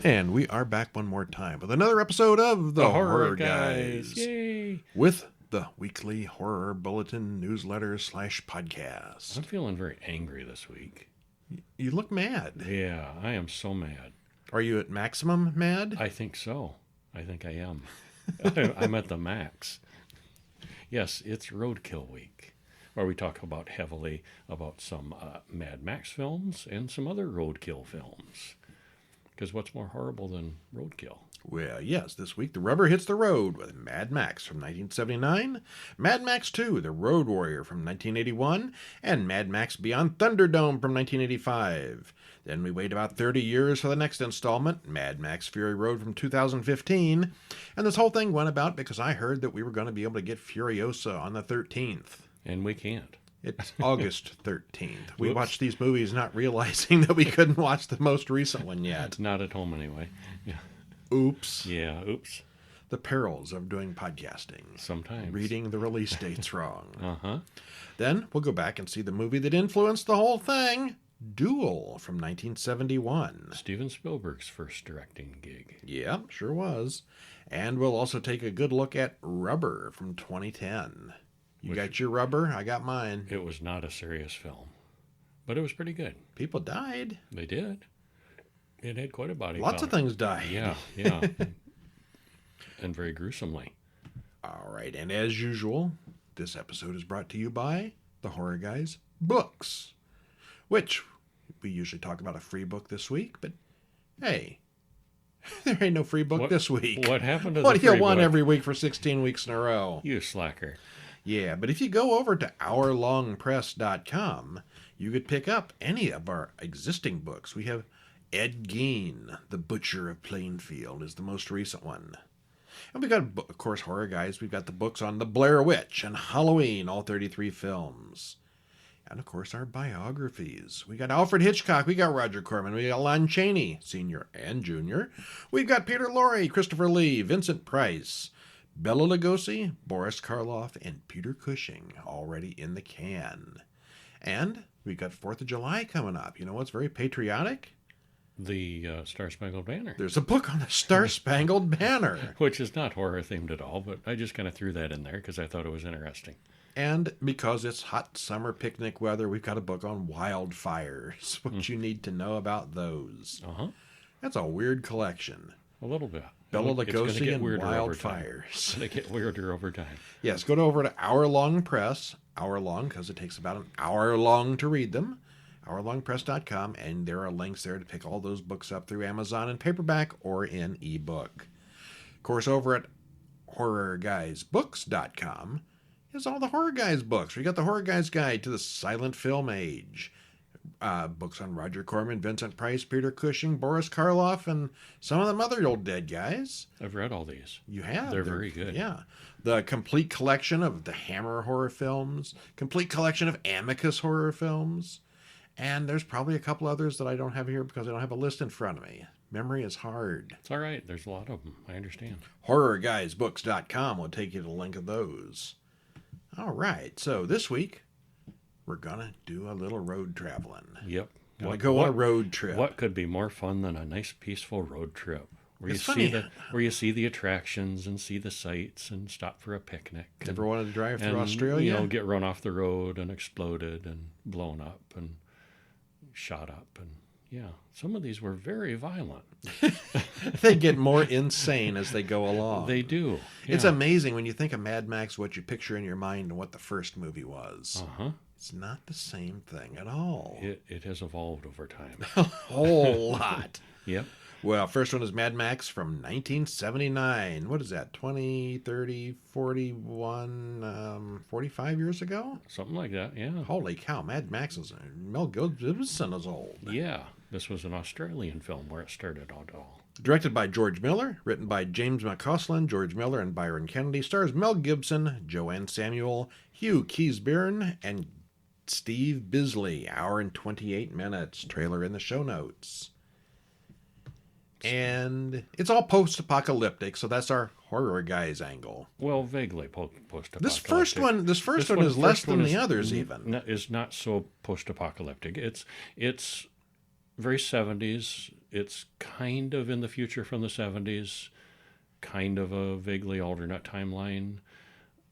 And we are back one more time with another episode of The Horror Guys. Yay! With the weekly horror bulletin newsletter / podcast. I'm feeling very angry this week. You look mad. Yeah, I am so mad. Are you at maximum mad? I think so. I think I am. I'm at the max. Yes, it's Roadkill Week, where we talk heavily about some Mad Max films and some other roadkill films. Because what's more horrible than roadkill? Well, yes, this week the rubber hits the road with Mad Max from 1979, Mad Max 2, The Road Warrior from 1981, and Mad Max Beyond Thunderdome from 1985. Then we wait about 30 years for the next installment, Mad Max Fury Road from 2015, and this whole thing went about because I heard that we were going to be able to get Furiosa on the 13th. And we can't. It's August 13th. We Whoops. watched these movies not realizing that we couldn't watch the most recent one yet. Not at home anyway. Yeah. Oops. Yeah, oops. The perils of doing podcasting. Sometimes. Reading the release dates wrong. Uh-huh. Then we'll go back and see the movie that influenced the whole thing, Duel from 1971. Steven Spielberg's first directing gig. Yeah, sure was. And we'll also take a good look at Rubber from 2010. You got your rubber? I got mine. It was not a serious film, but it was pretty good. People died. They did. It had quite a body Lots count. of things died. Yeah. And very gruesomely. All right, and as usual, this episode is brought to you by the Horror Guys Books, which we usually talk about a free book this week, but hey, there ain't no free book this week. What happened to what the do you free want book? every week for 16 weeks in a row? You slacker. Yeah, but if you go over to OurLongPress.com, you could pick up any of our existing books. We have Ed Gein, The Butcher of Plainfield, is the most recent one. And we got, of course, Horror Guys. We've got the books on the Blair Witch and Halloween, all 33 films. And, of course, our biographies. We got Alfred Hitchcock. We got Roger Corman. We got Lon Chaney, Sr. and Jr. We've got Peter Lorre, Christopher Lee, Vincent Price, Bela Lugosi, Boris Karloff, and Peter Cushing already in the can. And we've got 4th of July coming up. You know what's very patriotic? The Star-Spangled Banner. There's a book on the Star-Spangled Banner. Which is not horror-themed at all, but I just kind of threw that in there because I thought it was interesting. And because it's hot summer picnic weather, we've got a book on wildfires. What you need to know about those. Uh-huh. That's a weird collection. A little bit. Bela It's gonna Lugosi get and weirder over wildfires. It's going to get weirder over time. Yes, go over to Hour Long Press. Hour long because it takes about an hour long to read them. OurLongPress.com, and there are links there to pick all those books up through Amazon in paperback or in ebook. Of course, over at HorrorGuysBooks.com is all the Horror Guys books. We got the Horror Guys Guide to the Silent Film Age. Books on Roger Corman, Vincent Price, Peter Cushing, Boris Karloff, and some of them other old dead guys. I've read all these. You have? They're very good. Yeah. The complete collection of the Hammer horror films, complete collection of Amicus horror films, and there's probably a couple others that I don't have here because I don't have a list in front of me. Memory is hard. It's all right. There's a lot of them. I understand. HorrorGuysBooks.com will take you to the link of those. All right. So this week, we're going to do a little road traveling. Yep. Want to go on a road trip. What could be more fun than a nice, peaceful road trip? Where It's you funny. where you see the attractions and see the sights and stop for a picnic. Ever wanted to drive through and, Australia? You know, get run off the road and exploded and blown up and shot up. And yeah, some of these were very violent. They get more insane as they go along. They do. It's yeah. amazing when you think of Mad Max, what you picture in your mind and what the first movie was. Uh-huh. It's not the same thing at all. It has evolved over time. A whole lot. Yep. Well, first one is Mad Max from 1979. What is that? 20, 30, 41, 45 years ago? Something like that, yeah. Holy cow, Mad Max is... Mel Gibson is old. Yeah. This was an Australian film where it started out all. Directed by George Miller, written by James McCausland, George Miller, and Byron Kennedy, stars Mel Gibson, Joanne Samuel, Hugh Keysbyrne, and Steve Bisley. Hour and 28 minutes. Trailer in the show notes. And it's all post-apocalyptic, so that's our Horror Guys angle. Well, vaguely post-apocalyptic. This first one is less than the others even. Is not so post-apocalyptic. It's very 70s. It's kind of in the future from the 70s, kind of a vaguely alternate timeline,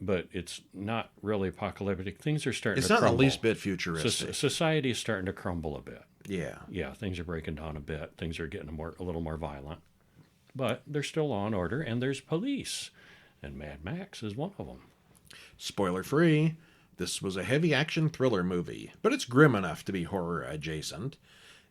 but it's not really apocalyptic. Things are starting It's to not crumble. the least bit futuristic. Society is starting to crumble a bit. Yeah. Yeah, things are breaking down a bit. Things are getting a little more violent. But there's still law and order, and there's police. And Mad Max is one of them. Spoiler free, this was a heavy action thriller movie, but it's grim enough to be horror adjacent.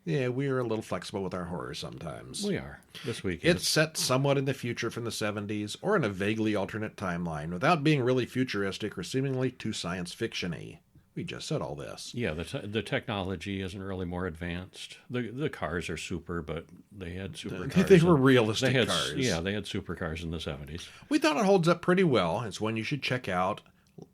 Yeah, we are a little flexible with our horror sometimes. We are. This week. It's set somewhat in the future from the 70s, or in a vaguely alternate timeline, without being really futuristic or seemingly too science fiction-y. We just said all this. Yeah, the technology isn't really more advanced. The cars are super, but they had supercars. They were realistic cars. Yeah, they had supercars in the 70s. We thought it holds up pretty well. It's one you should check out.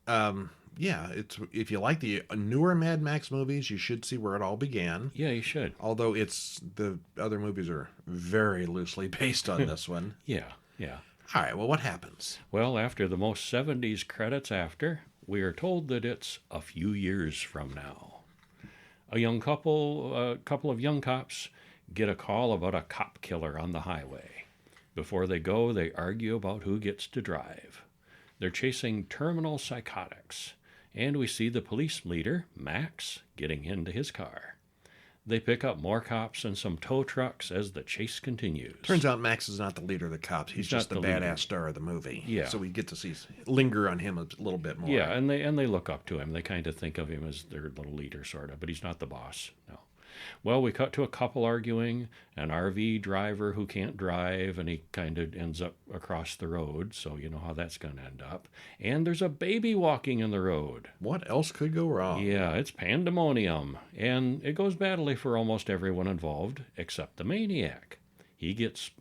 It's if you like the newer Mad Max movies, you should see where it all began. Yeah, you should. Although the other movies are very loosely based on this one. Yeah. All right, well, what happens? Well, after the most 70s credits we are told that it's a few years from now. A couple of young cops get a call about a cop killer on the highway. Before they go, they argue about who gets to drive. They're chasing terminal psychotics, and we see the police leader, Max, getting into his car. They pick up more cops and some tow trucks as the chase continues. Turns out Max is not the leader of the cops. He's just the badass leader. Star of the movie. Yeah. So we get to linger on him a little bit more. Yeah, and they look up to him. They kind of think of him as their little leader, sort of, but he's not the boss. No. Well, we cut to a couple arguing, an RV driver who can't drive, and he kind of ends up across the road, so you know how that's going to end up. And there's a baby walking in the road. What else could go wrong? Yeah, it's pandemonium, and it goes badly for almost everyone involved, except the maniac. He gets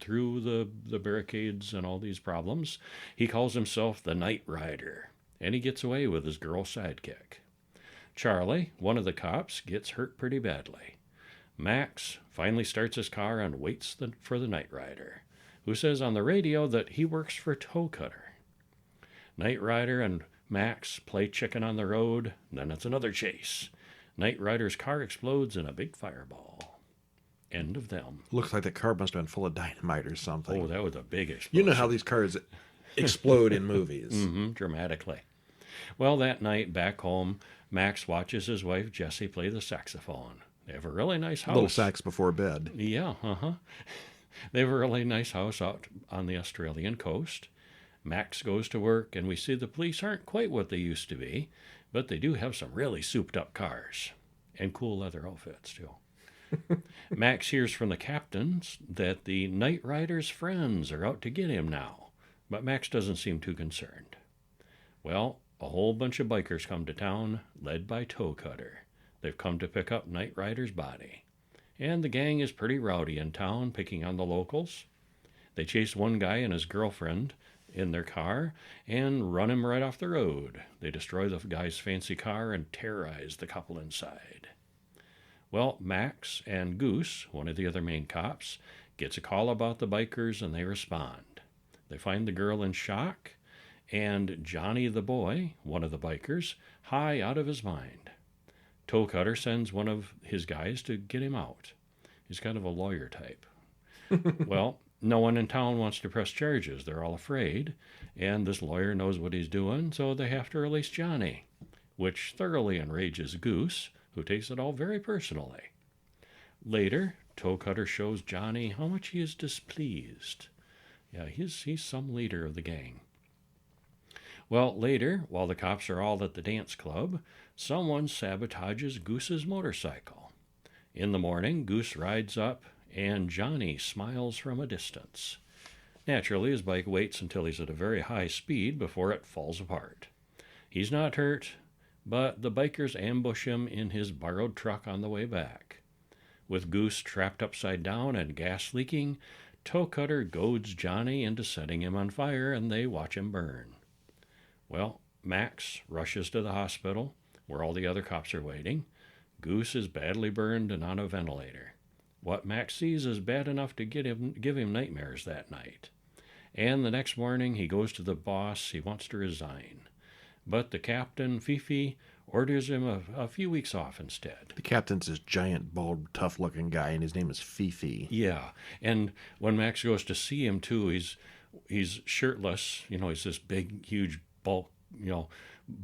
through the barricades and all these problems. He calls himself the Night Rider, and he gets away with his girl sidekick. Charlie, one of the cops, gets hurt pretty badly. Max finally starts his car and waits for the Night Rider, who says on the radio that he works for Toe Cutter. Night Rider and Max play chicken on the road, then it's another chase. Night Rider's car explodes in a big fireball. End of them. Looks like the car must have been full of dynamite or something. Oh, that was a big explosion. You know how these cars explode in movies. Dramatically. Well, that night, back home, Max watches his wife, Jessie, play the saxophone. They have a really nice house. Little sax before bed. Yeah, They have a really nice house out on the Australian coast. Max goes to work, and we see the police aren't quite what they used to be, but they do have some really souped-up cars. And cool leather outfits, too. Max hears from the captains that the Night Rider's friends are out to get him now, but Max doesn't seem too concerned. Well, a whole bunch of bikers come to town, led by Toe Cutter. They've come to pick up Night Rider's body. And the gang is pretty rowdy in town, picking on the locals. They chase one guy and his girlfriend in their car and run him right off the road. They destroy the guy's fancy car and terrorize the couple inside. Well, Max and Goose, one of the other main cops, gets a call about the bikers and they respond. They find the girl in shock, and Johnny the boy, one of the bikers, high out of his mind. Toe Cutter sends one of his guys to get him out. He's kind of a lawyer type. Well, no one in town wants to press charges. They're all afraid, and this lawyer knows what he's doing, so they have to release Johnny, which thoroughly enrages Goose, who takes it all very personally. Later, Toe Cutter shows Johnny how much he is displeased. Yeah, he's some leader of the gang. Well, later, while the cops are all at the dance club, someone sabotages Goose's motorcycle. In the morning, Goose rides up, and Johnny smiles from a distance. Naturally, his bike waits until he's at a very high speed before it falls apart. He's not hurt, but the bikers ambush him in his borrowed truck on the way back. With Goose trapped upside down and gas leaking, Toe Cutter goads Johnny into setting him on fire, and they watch him burn. Well, Max rushes to the hospital, where all the other cops are waiting. Goose is badly burned and on a ventilator. What Max sees is bad enough to give him nightmares that night. And the next morning, he goes to the boss. He wants to resign. But the captain, Fifi, orders him a few weeks off instead. The captain's this giant, bald, tough-looking guy, and his name is Fifi. Yeah, and when Max goes to see him too, he's shirtless. He's this big, huge, bulk,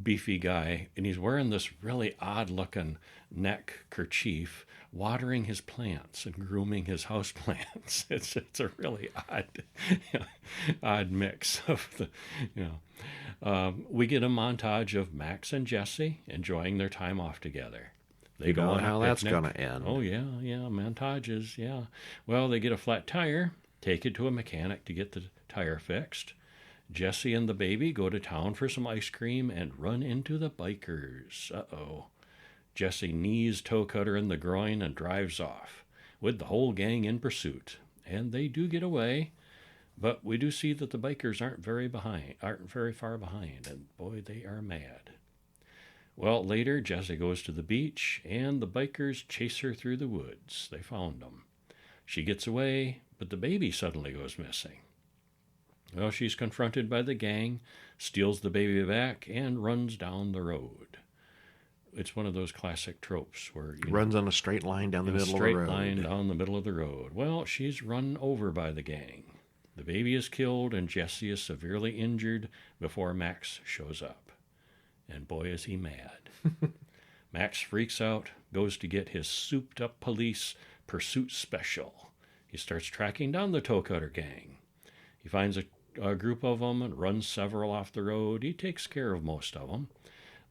beefy guy, and he's wearing this really odd-looking neck kerchief, watering his plants and grooming his house plants. It's a really odd mix of we get a montage of Max and Jesse enjoying their time off together. They go on how that's going to end. Oh, yeah, montages, yeah. Well, they get a flat tire, take it to a mechanic to get the tire fixed. Jesse and the baby go to town for some ice cream and run into the bikers. Uh-oh. Jesse knees Toe Cutter in the groin and drives off, with the whole gang in pursuit. And they do get away, but we do see that the bikers aren't very far behind, and boy, they are mad. Well, later, Jesse goes to the beach, and the bikers chase her through the woods. They found them. She gets away, but the baby suddenly goes missing. Well, she's confronted by the gang, steals the baby back, and runs down the road. It's one of those classic tropes where runs on a straight line down the middle of the road. Straight line down the middle of the road. Well, she's run over by the gang. The baby is killed, and Jesse is severely injured before Max shows up. And boy, is he mad. Max freaks out, goes to get his souped-up police pursuit special. He starts tracking down the Toe Cutter gang. He finds a group of them and runs several off the road. He takes care of most of them.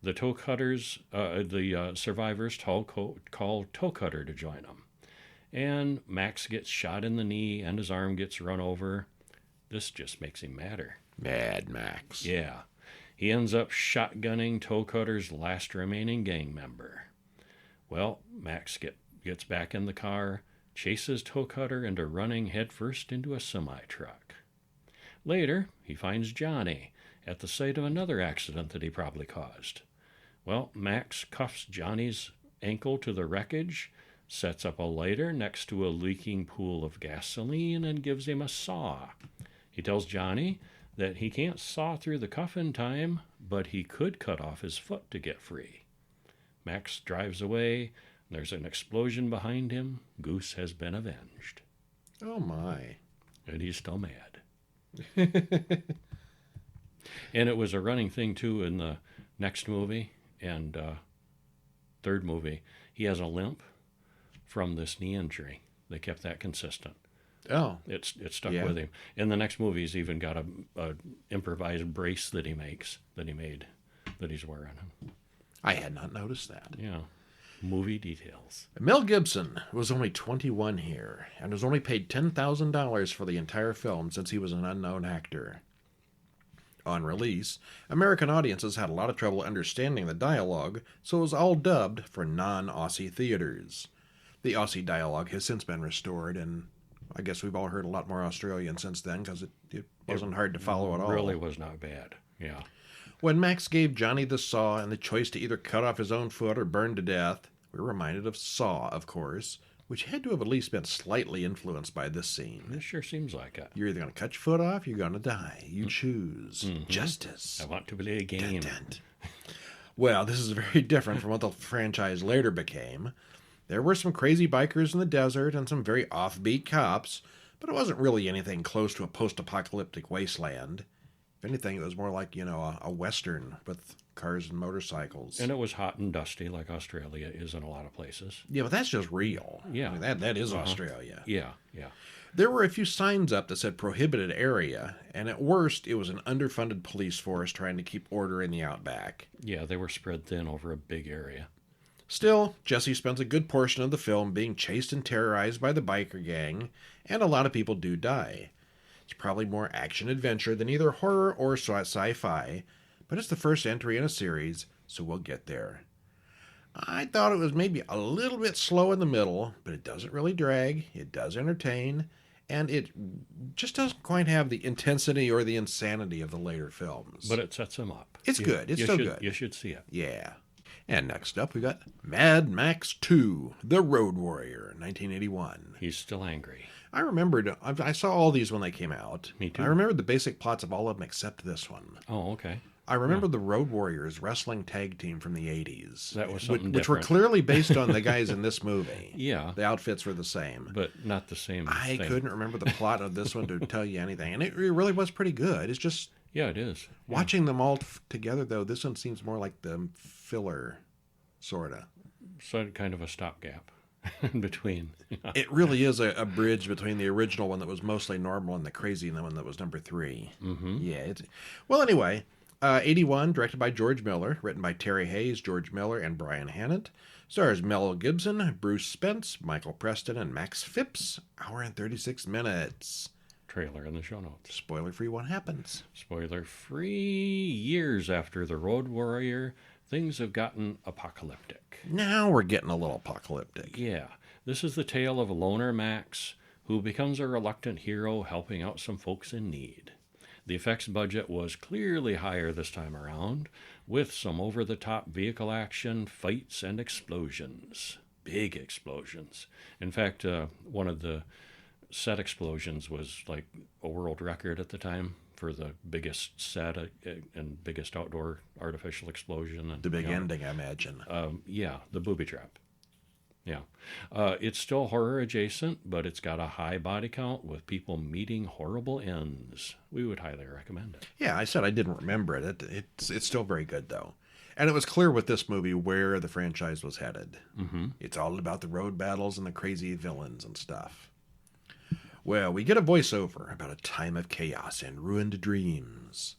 The Toe Cutters, the survivors call Toe Cutter to join them. And Max gets shot in the knee and his arm gets run over. This just makes him madder. Mad Max. Yeah. He ends up shotgunning Toe Cutter's last remaining gang member. Well, Max gets back in the car, chases Toe Cutter into running headfirst into a semi-truck. Later, he finds Johnny at the site of another accident that he probably caused. Well, Max cuffs Johnny's ankle to the wreckage, sets up a lighter next to a leaking pool of gasoline, and gives him a saw. He tells Johnny that he can't saw through the cuff in time, but he could cut off his foot to get free. Max drives away. There's an explosion behind him. Goose has been avenged. Oh, my. And he's still mad. And it was a running thing, too, in the next movie and third movie. He has a limp from this knee injury. They kept that consistent. Oh. It stuck with him. In the next movie, he's even got a improvised brace that he made, that he's wearing. I had not noticed that. Yeah. Movie details. Mel Gibson was only 21 here and was only paid $10,000 for the entire film since he was an unknown actor. On release, American audiences had a lot of trouble understanding the dialogue, so it was all dubbed for non-Aussie theaters. The Aussie dialogue has since been restored, and I guess we've all heard a lot more Australian since then because it wasn't hard to follow at all. It really was not bad, yeah. When Max gave Johnny the saw and the choice to either cut off his own foot or burn to death, we were reminded of Saw, of course, which had to have at least been slightly influenced by this scene. This sure seems like it. You're either going to cut your foot off, you're going to die. You choose. Mm-hmm. Justice. I want to play a game. Dun, dun. Well, this is very different from what the franchise later became. There were some crazy bikers in the desert and some very offbeat cops, but it wasn't really anything close to a post-apocalyptic wasteland. If anything, it was more like, a Western with cars and motorcycles. And it was hot and dusty like Australia is in a lot of places. Yeah, but that's just real. Yeah. I mean, that is Australia. Yeah. There were a few signs up that said prohibited area, and at worst, it was an underfunded police force trying to keep order in the outback. Yeah, they were spread thin over a big area. Still, Jesse spends a good portion of the film being chased and terrorized by the biker gang, and a lot of people do die. It's probably more action-adventure than either horror or sci-fi, but it's the first entry in a series, so we'll get there. I thought it was maybe a little bit slow in the middle, but it doesn't really drag, it does entertain, and it just doesn't quite have the intensity or the insanity of the later films. But it sets them up. It's good. It's still good. You should see it. Yeah. And next up, we got Mad Max 2, The Road Warrior, 1981. He's still angry. I remembered, I saw all these when they came out. Me too. I remembered the basic plots of all of them except this one. Oh, okay. I remember the Road Warriors wrestling tag team from the 80s. That was something which were different. clearly based on the guys in this movie. Yeah. The outfits were the same. But not the same I thing. couldn't remember the plot of this one to tell you anything. And it really was pretty good. It's just Yeah, it is. watching them all together, though, this one seems more like the filler, sort of. So kind of a stopgap in between. It really is a bridge between the original one that was mostly normal and the crazy one that was number 3. Mm-hmm. Yeah. Well, anyway, 81, directed by George Miller, written by Terry Hayes, George Miller, and Brian Hannett. Stars Mel Gibson, Bruce Spence, Michael Preston, and Max Phipps. Hour and 36 minutes. Trailer in the show notes. Spoiler-free what happens. Spoiler-free. Years after the Road Warrior, things have gotten apocalyptic. Now we're getting a little apocalyptic. Yeah. This is the tale of a loner Max who becomes a reluctant hero helping out some folks in need. The effects budget was clearly higher this time around, with some over-the-top vehicle action, fights, and explosions. Big explosions. In fact, one of the set explosions was like a world record at the time for the biggest set and biggest outdoor artificial explosion. And, The big ending, I imagine. yeah, the booby trap. Yeah. It's still horror adjacent, but it's got a high body count with people meeting horrible ends. We would highly recommend it. Yeah, I said I didn't remember it. It's still very good, though. And it was clear with this movie where the franchise was headed. Mm-hmm. It's all about the road battles and the crazy villains and stuff. Well, we get a voiceover about a time of chaos and ruined dreams.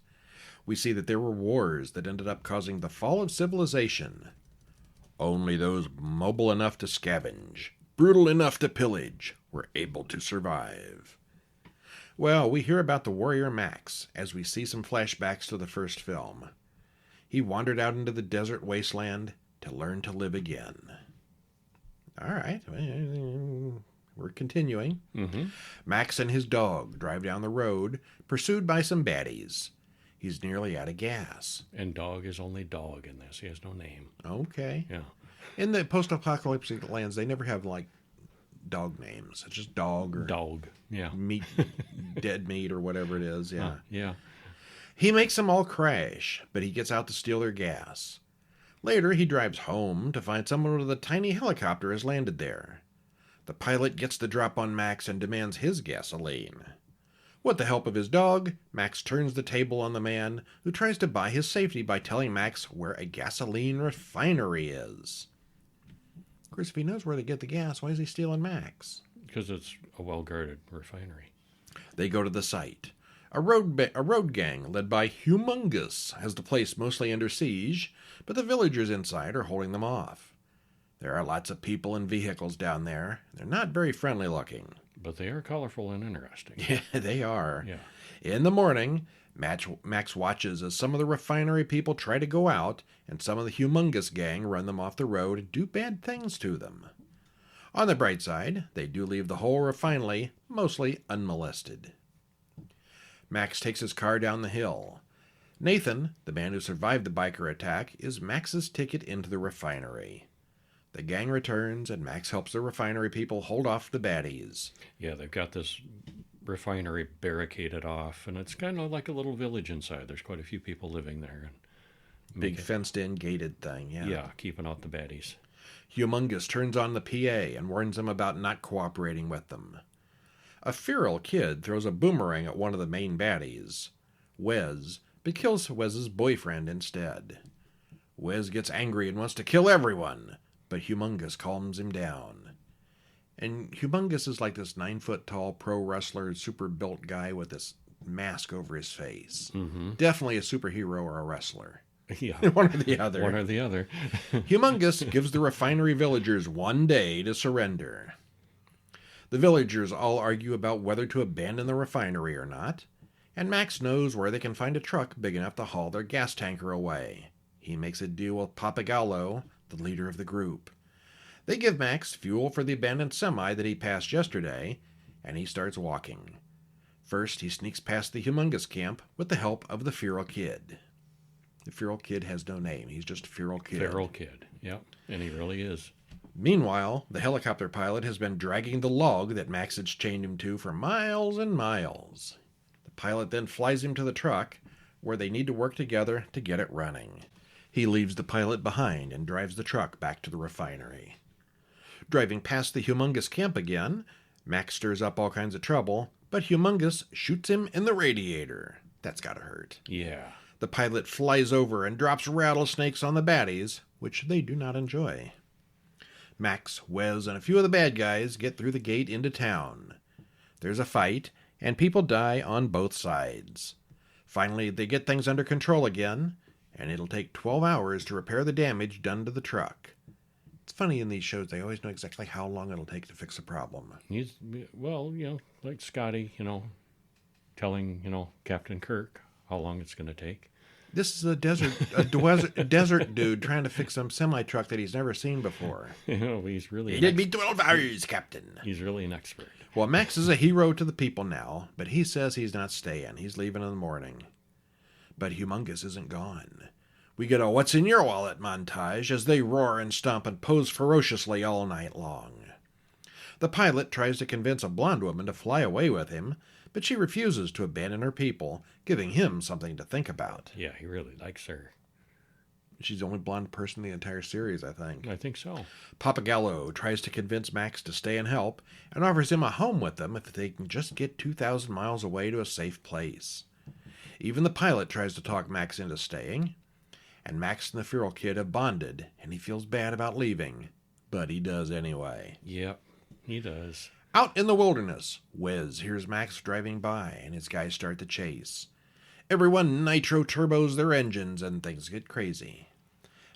We see that there were wars that ended up causing the fall of civilization. Only those mobile enough to scavenge, brutal enough to pillage, were able to survive. Well, we hear about the warrior Max as we see some flashbacks to the first film. He wandered out into the desert wasteland to learn to live again. All right, we're continuing. Mm-hmm. Max and his dog drive down the road, pursued by some baddies. He's nearly out of gas. And dog is only dog in this. He has no name. Okay. Yeah. In the post-apocalyptic lands, they never have, like, dog names. It's just dog or Dog. Yeah. meat, dead meat or whatever it is. Yeah. Yeah. He makes them all crash, but he gets out to steal their gas. Later, he drives home to find someone with a tiny helicopter has landed there. The pilot gets the drop on Max and demands his gasoline. With the help of his dog, Max turns the table on the man, who tries to buy his safety by telling Max where a gasoline refinery is. Of course, if he knows where to get the gas, why is he stealing Max? Because it's a well-guarded refinery. They go to the site. A road gang led by Humongous has the place mostly under siege, but the villagers inside are holding them off. There are lots of people and vehicles down there. They're not very friendly looking. But they are colorful and interesting. Yeah, they are. Yeah. In the morning, Max watches as some of the refinery people try to go out, and some of the Humongous gang run them off the road and do bad things to them. On the bright side, they do leave the whole refinery mostly unmolested. Max takes his car down the hill. Nathan, the man who survived the biker attack, is Max's ticket into the refinery. The gang returns, and Max helps the refinery people hold off the baddies. Yeah, they've got this refinery barricaded off, and it's kind of like a little village inside. There's quite a few people living there. And Big fenced-in, gated thing, yeah. Yeah, keeping out the baddies. Humongous turns on the PA and warns them about not cooperating with them. A feral kid throws a boomerang at one of the main baddies, Wes, but kills Wes's boyfriend instead. Wes gets angry and wants to kill everyone, but Humongous calms him down. And Humongous is like this 9-foot-tall pro wrestler, super built guy with this mask over his face. Mm-hmm. Definitely a superhero or a wrestler. Yeah. One or the other. One or the other. Humongous gives the refinery villagers 1 day to surrender. The villagers all argue about whether to abandon the refinery or not, and Max knows where they can find a truck big enough to haul their gas tanker away. He makes a deal with Papagallo, the leader of the group. They give Max fuel for the abandoned semi that he passed yesterday, and he starts walking. First, he sneaks past the Humongous camp with the help of the feral kid. The feral kid has no name. He's just a feral kid. Feral kid. Yep. And he really is. Meanwhile, the helicopter pilot has been dragging the log that Max had chained him to for miles and miles. The pilot then flies him to the truck, where they need to work together to get it running. He leaves the pilot behind and drives the truck back to the refinery. Driving past the Humongous camp again, Max stirs up all kinds of trouble, but Humongous shoots him in the radiator. That's gotta hurt. Yeah. The pilot flies over and drops rattlesnakes on the baddies, which they do not enjoy. Max, Wes, and a few of the bad guys get through the gate into town. There's a fight, and people die on both sides. Finally, they get things under control again, and it'll take 12 hours to repair the damage done to the truck. It's funny in these shows, they always know exactly how long it'll take to fix a problem. Well, like Scotty, telling, Captain Kirk how long it's going to take. This is a desert dude trying to fix some semi-truck that he's never seen before. He's really... It did me 12 hours, Captain. He's really an expert. Well, Max is a hero to the people now, but he says he's not staying. He's leaving in the morning. But Humongous isn't gone. We get a what's in your wallet montage as they roar and stomp and pose ferociously all night long. The pilot tries to convince a blonde woman to fly away with him, but she refuses to abandon her people, giving him something to think about. Yeah, he really likes her. She's the only blonde person in the entire series, I think. I think so. Papagallo tries to convince Max to stay and help, and offers him a home with them if they can just get 2,000 miles away to a safe place. Even the pilot tries to talk Max into staying, and Max and the Feral Kid have bonded, and he feels bad about leaving, but he does anyway. Yep, he does. Out in the wilderness, Wes hears Max driving by, and his guys start the chase. Everyone nitro turbos their engines, and things get crazy.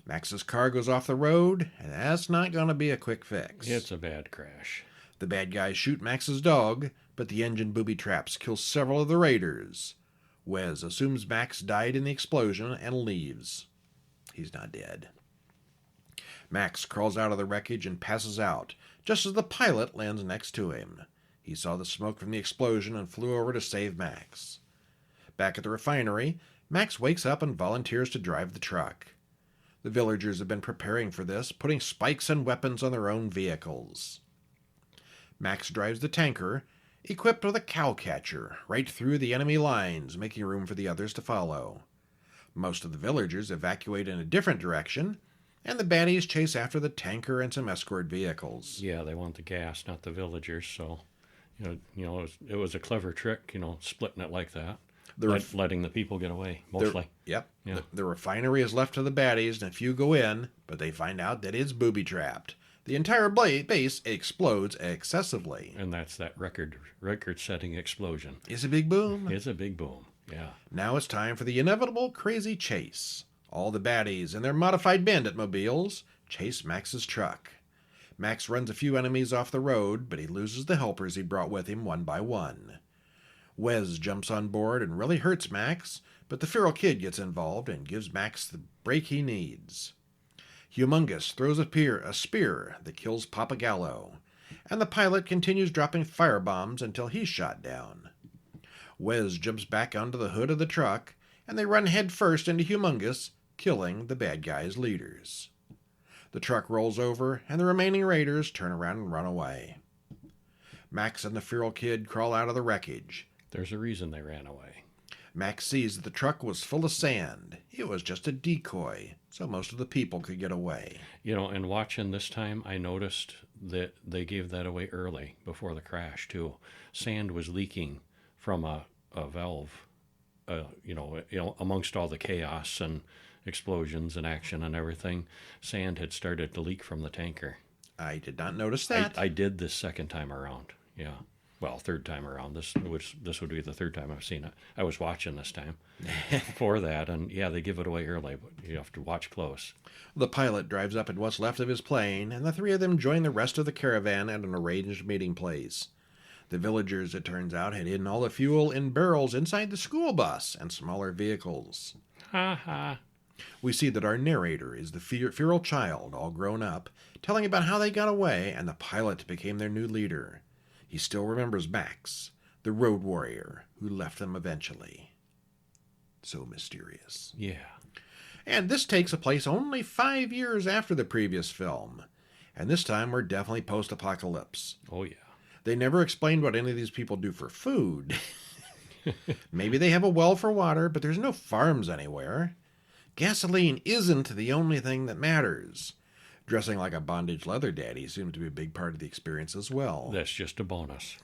Max's car goes off the road, and that's not going to be a quick fix. It's a bad crash. The bad guys shoot Max's dog, but the engine booby traps kill several of the raiders. Wes assumes Max died in the explosion and leaves. He's not dead. Max crawls out of the wreckage and passes out, just as the pilot lands next to him. He saw the smoke from the explosion and flew over to save Max. Back at the refinery, Max wakes up and volunteers to drive the truck. The villagers have been preparing for this, putting spikes and weapons on their own vehicles. Max drives the tanker, equipped with a cow catcher, right through the enemy lines, making room for the others to follow. Most of the villagers evacuate in a different direction, and the baddies chase after the tanker and some escort vehicles. Yeah, they want the gas, not the villagers, so it was a clever trick, splitting it like that. Letting the people get away, mostly. Yep. Yeah. The refinery is left to the baddies, and a few go in, but they find out that it's booby-trapped. The entire base explodes excessively. And that's that record-setting explosion. It's a big boom. It's a big boom, yeah. Now it's time for the inevitable crazy chase. All the baddies and their modified bandit mobiles chase Max's truck. Max runs a few enemies off the road, but he loses the helpers he brought with him one by one. Wes jumps on board and really hurts Max, but the Feral Kid gets involved and gives Max the break he needs. Humongous throws a spear that kills Papagallo, and the pilot continues dropping firebombs until he's shot down. Wes jumps back onto the hood of the truck, and they run headfirst into Humongous, killing the bad guys' leaders. The truck rolls over, and the remaining raiders turn around and run away. Max and the Feral Kid crawl out of the wreckage. There's a reason they ran away. Max sees that the truck was full of sand. It was just a decoy, so most of the people could get away. And watching this time, I noticed that they gave that away early, before the crash, too. Sand was leaking from a valve, amongst all the chaos and explosions and action and everything. Sand had started to leak from the tanker. I did not notice that. I did this second time around, yeah. Well, third time around. This would be the third time I've seen it. I was watching this time for that, and yeah, they give it away early, but you have to watch close. The pilot drives up in what's left of his plane, and the three of them join the rest of the caravan at an arranged meeting place. The villagers, it turns out, had hidden all the fuel in barrels inside the school bus and smaller vehicles. Ha ha. We see that our narrator is the feral child, all grown up, telling about how they got away, and the pilot became their new leader. He still remembers Max, the road warrior who left them eventually. So mysterious. Yeah. And this takes place only 5 years after the previous film. And this time we're definitely post-apocalypse. Oh, yeah. They never explained what any of these people do for food. Maybe they have a well for water, but there's no farms anywhere. Gasoline isn't the only thing that matters. Dressing like a bondage leather daddy seems to be a big part of the experience as well. That's just a bonus.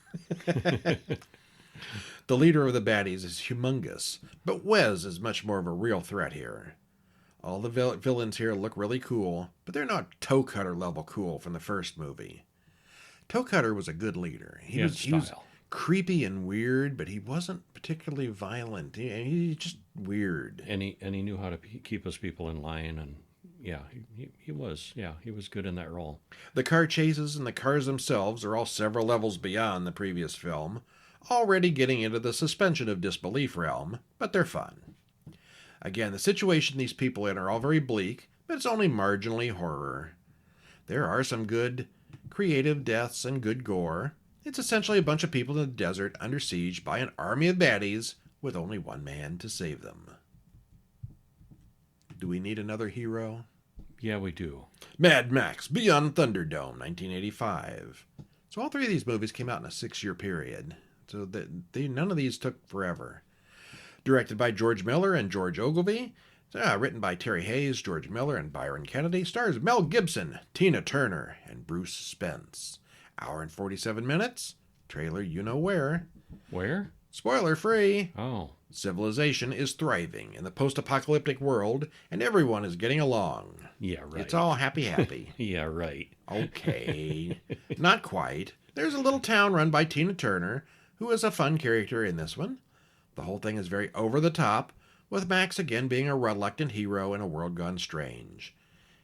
The leader of the baddies is humongous, but Wes is much more of a real threat here. All the villains here look really cool, but they're not Toe Cutter level cool from the first movie. Toe Cutter was a good leader. He was creepy and weird, but he wasn't particularly violent. He's just weird. And he knew how to keep his people in line, and he was good in that role. The car chases and the cars themselves are all several levels beyond the previous film, already getting into the suspension of disbelief realm, but they're fun. Again, the situation these people in are all very bleak, but it's only marginally horror. There are some good, creative deaths and good gore. It's essentially a bunch of people in the desert under siege by an army of baddies with only one man to save them. Do we need another hero? Yeah, we do. Mad Max Beyond Thunderdome, 1985. So all three of these movies came out in a 6-year period. So none of these took forever. Directed by George Miller and George Ogilvy. Written by Terry Hayes, George Miller, and Byron Kennedy. Stars Mel Gibson, Tina Turner, and Bruce Spence. Hour and 47 minutes. Trailer you know where. Where? Spoiler free. Oh. Civilization is thriving in the post-apocalyptic world, and everyone is getting along. Yeah, right. It's all happy. Yeah, right. Okay. Not quite. There's a little town run by Tina Turner, who is a fun character in this one. The whole thing is very over the top, with Max again being a reluctant hero in a world gone strange.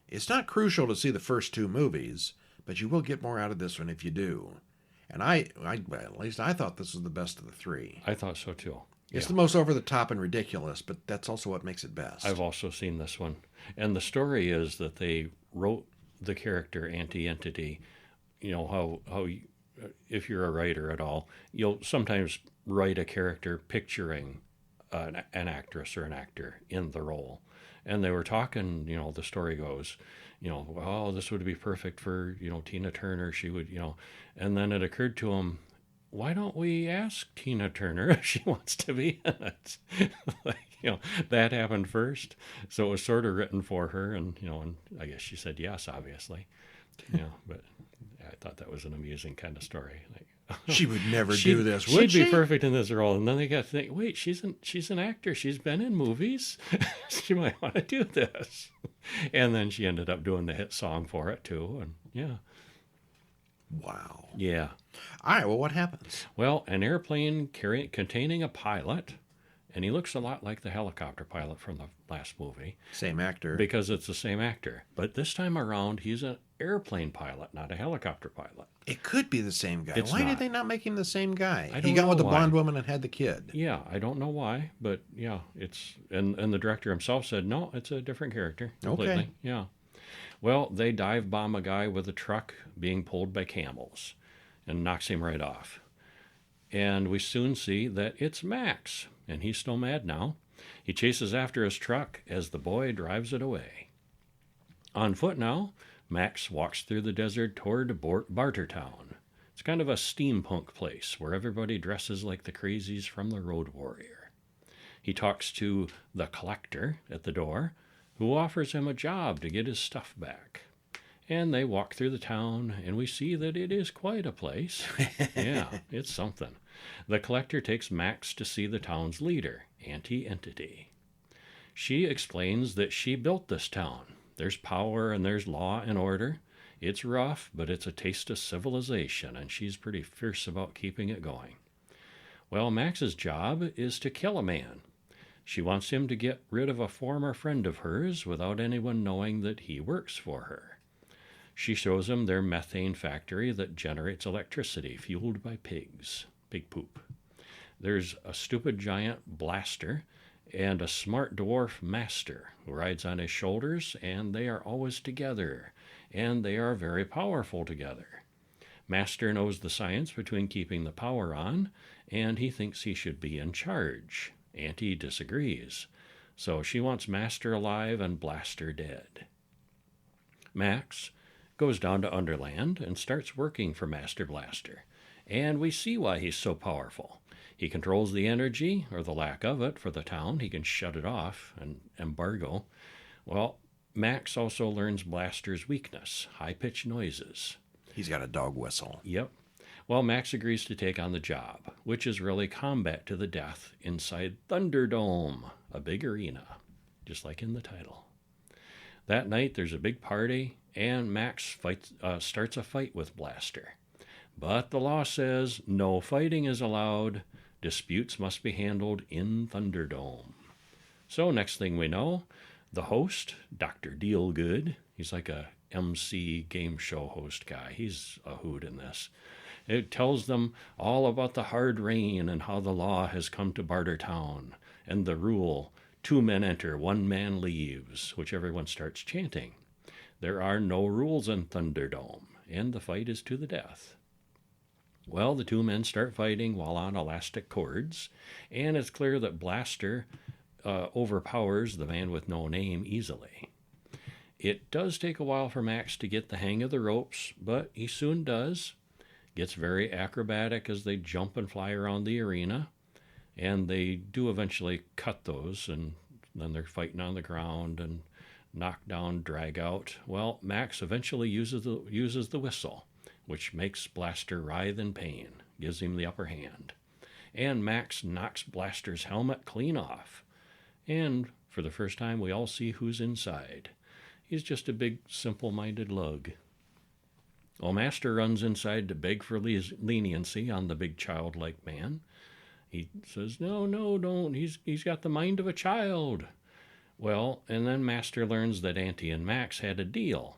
It's not crucial to see the first two movies, but you will get more out of this one if you do. And at least I thought this was the best of the three. I thought so too. It's the most over the top and ridiculous, but that's also what makes it best. I've also seen this one. And the story is that they wrote the character Anti-Entity. You know, how if you're a writer at all, you'll sometimes write a character picturing an actress or an actor in the role. And they were talking, the story goes, oh, this would be perfect for, Tina Turner. She would, and then it occurred to them, why don't we ask Tina Turner if she wants to be in it? That happened first. So it was sort of written for her. And I guess she said yes, obviously. But I thought that was an amusing kind of story. She would never do this, would she? She'd be perfect in this role. And then they got to think, wait, she's an actor. She's been in movies. She might want to do this. And then she ended up doing the hit song for it, too. And yeah. Wow. Yeah. All right, well, what happens? Well, an airplane containing a pilot, and he looks a lot like the helicopter pilot from the last movie. Same actor. Because it's the same actor. But this time around, he's an airplane pilot, not a helicopter pilot. It could be the same guy. Why did they not make him the same guy? I don't He got know with the why. blonde woman and had the kid. Yeah, I don't know why, but yeah, it's and the director himself said no, it's a different character completely. Okay. Yeah. Well, they dive bomb a guy with a truck being pulled by camels and knocks him right off. And we soon see that it's Max, and he's still mad now. He chases after his truck as the boy drives it away. On foot now, Max walks through the desert toward Bartertown. It's kind of a steampunk place where everybody dresses like the crazies from the Road Warrior. He talks to the collector at the door, who offers him a job to get his stuff back. And they walk through the town, and we see that it is quite a place. Yeah, it's something. The collector takes Max to see the town's leader, Anti-Entity. She explains that she built this town. There's power and there's law and order. It's rough, but it's a taste of civilization, and she's pretty fierce about keeping it going. Well, Max's job is to kill a man. She wants him to get rid of a former friend of hers without anyone knowing that he works for her. She shows him their methane factory that generates electricity fueled by pigs. Pig poop. There's a stupid giant blaster and a smart dwarf master who rides on his shoulders, and they are always together, and they are very powerful together. Master knows the science between keeping the power on, and he thinks he should be in charge. Auntie disagrees, so she wants Master alive and Blaster dead. Max goes down to Underland and starts working for Master Blaster, And we see why he's so powerful. He controls the energy, or the lack of it, for the town. He can shut it off and embargo. Well, Max also learns Blaster's weakness, high-pitched noises. He's got a dog whistle. Yep. Well, Max agrees to take on the job, which is really combat to the death inside Thunderdome, a big arena, just like in the title. That night, there's a big party, and Max starts a fight with Blaster. But the law says no fighting is allowed. Disputes must be handled in Thunderdome. So next thing we know, the host, Dr. Dealgood, he's like a MC game show host guy. He's a hoot in this. It tells them all about the hard rain and how the law has come to Bartertown, and the rule, 2 men enter, 1 man leaves, which everyone starts chanting. There are no rules in Thunderdome, and the fight is to the death. Well, the 2 men start fighting while on elastic cords, and it's clear that Blaster overpowers the man with no name easily. It does take a while for Max to get the hang of the ropes, but he soon does. Gets very acrobatic as they jump and fly around the arena, and they do eventually cut those, and then they're fighting on the ground and knock down, drag out. Well, Max eventually uses the whistle, which makes Blaster writhe in pain, gives him the upper hand. And Max knocks Blaster's helmet clean off. And for the first time, we all see who's inside. He's just a big, simple-minded lug. Well, Master runs inside to beg for leniency on the big childlike man. He says, no, don't. He's got the mind of a child. Well, and then Master learns that Auntie and Max had a deal,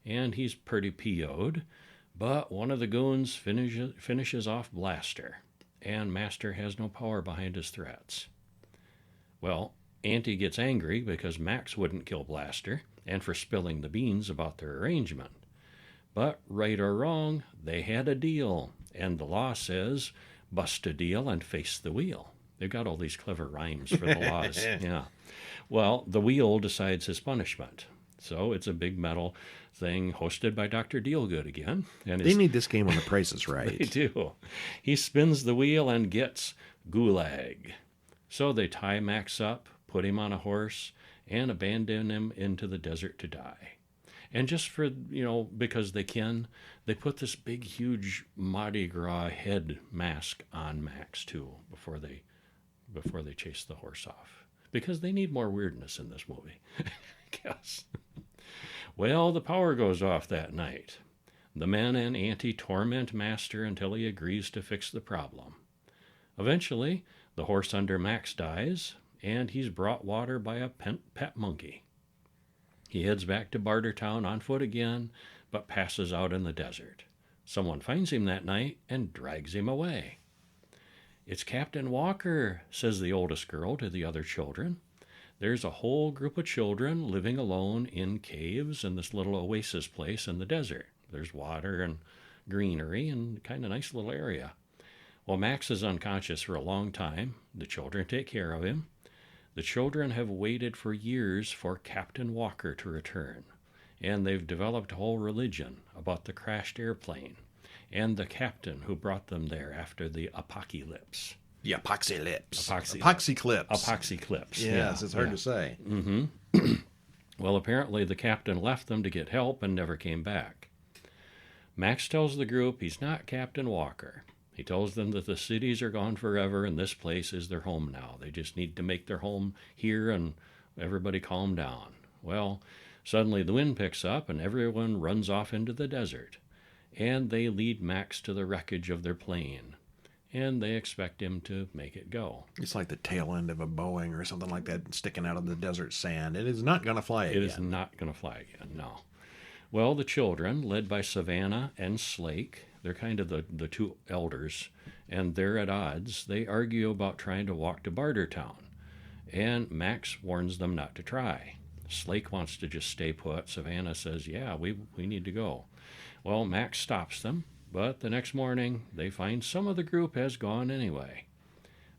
and he's pretty PO'd, but one of the goons finishes off Blaster, and Master has no power behind his threats. Well, Auntie gets angry because Max wouldn't kill Blaster, and for spilling the beans about their arrangement. But, right or wrong, they had a deal, and the law says, bust a deal and face the wheel. They've got all these clever rhymes for the laws. Yeah. Well, the wheel decides his punishment. So it's a big metal thing hosted by Dr. Dealgood again. And they need this game on The Price is Right. They do. He spins the wheel and gets gulag. So they tie Max up, put him on a horse, and abandon him into the desert to die. And just for, because they can, they put this big, huge Mardi Gras head mask on Max, too, before they chase the horse off. Because they need more weirdness in this movie, I guess. Well, the power goes off that night. The men and Auntie torment Master until he agrees to fix the problem. Eventually, the horse under Max dies, and he's brought water by a pet monkey. He heads back to Bartertown on foot again, but passes out in the desert. Someone finds him that night and drags him away. It's Captain Walker, says the oldest girl to the other children. There's a whole group of children living alone in caves in this little oasis place in the desert. There's water and greenery and kind of nice little area. Well, Max is unconscious for a long time. The children take care of him. The children have waited for years for Captain Walker to return, and they've developed a whole religion about the crashed airplane and the captain who brought them there after the apocalypse. The apocalypse. Apocalypse. Yes, it's hard to say. Mm-hmm. Well, apparently the captain left them to get help and never came back. Max tells the group he's not Captain Walker. He tells them that the cities are gone forever and this place is their home now. They just need to make their home here and everybody calm down. Well, suddenly the wind picks up and everyone runs off into the desert. And they lead Max to the wreckage of their plane. And they expect him to make it go. It's like the tail end of a Boeing or something like that sticking out of the desert sand. It is not going to fly again. It is not going to fly again, no. Well, the children, led by Savannah and Slake, they're kind of the 2 elders, and they're at odds. They argue about trying to walk to Bartertown, and Max warns them not to try. Slake wants to just stay put. Savannah says, yeah, we need to go. Well, Max stops them, but the next morning they find some of the group has gone anyway.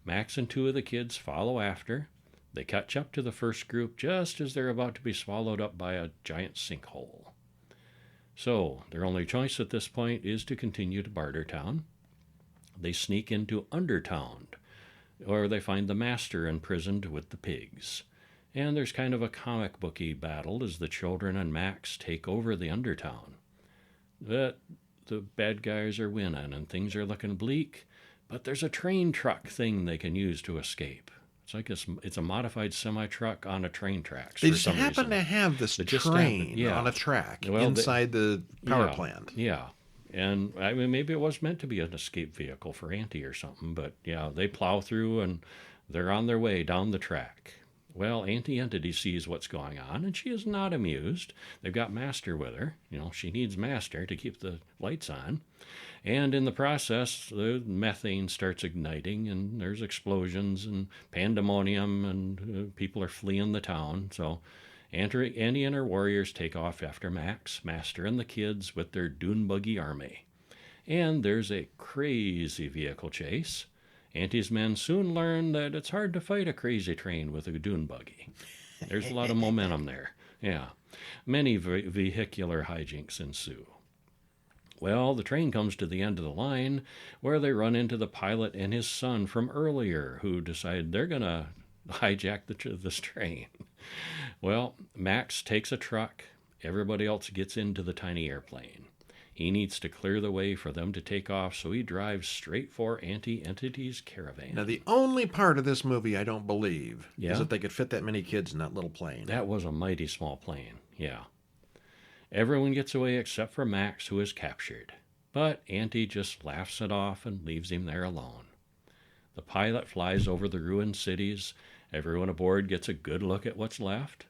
Max and 2 of the kids follow after. They catch up to the first group just as they're about to be swallowed up by a giant sinkhole. So, their only choice at this point is to continue to Bartertown. They sneak into Undertown, where they find the master imprisoned with the pigs. And there's kind of a comic booky battle as the children and Max take over the Undertown. But the bad guys are winning and things are looking bleak, but there's a train truck thing they can use to escape. It's a modified semi-truck on a train tracks. They for just some happen reason. to have this They just train happen, yeah. on a track Well, inside the power plant. Yeah. And I mean, maybe it was meant to be an escape vehicle for Auntie or something, but yeah, they plow through and they're on their way down the track. Well, Auntie Entity sees what's going on, and she is not amused. They've got Master with her. You know, she needs Master to keep the lights on. And in the process, the methane starts igniting, and there's explosions and pandemonium, and people are fleeing the town. So Annie and her warriors take off after Max, Master, and the kids with their dune buggy army. And there's a crazy vehicle chase. Auntie's men soon learn that it's hard to fight a crazy train with a dune buggy. There's a lot of momentum there. Yeah. Many vehicular hijinks ensue. Well, the train comes to the end of the line where they run into the pilot and his son from earlier who decide they're going to hijack this train. Well, Max takes a truck. Everybody else gets into the tiny airplane. He needs to clear the way for them to take off, so he drives straight for Auntie Entity's caravan. Now, the only part of this movie I don't believe Yeah? is that they could fit that many kids in that little plane. That was a mighty small plane, yeah. Everyone gets away except for Max, who is captured. But Auntie just laughs it off and leaves him there alone. The pilot flies over the ruined cities. Everyone aboard gets a good look at what's left.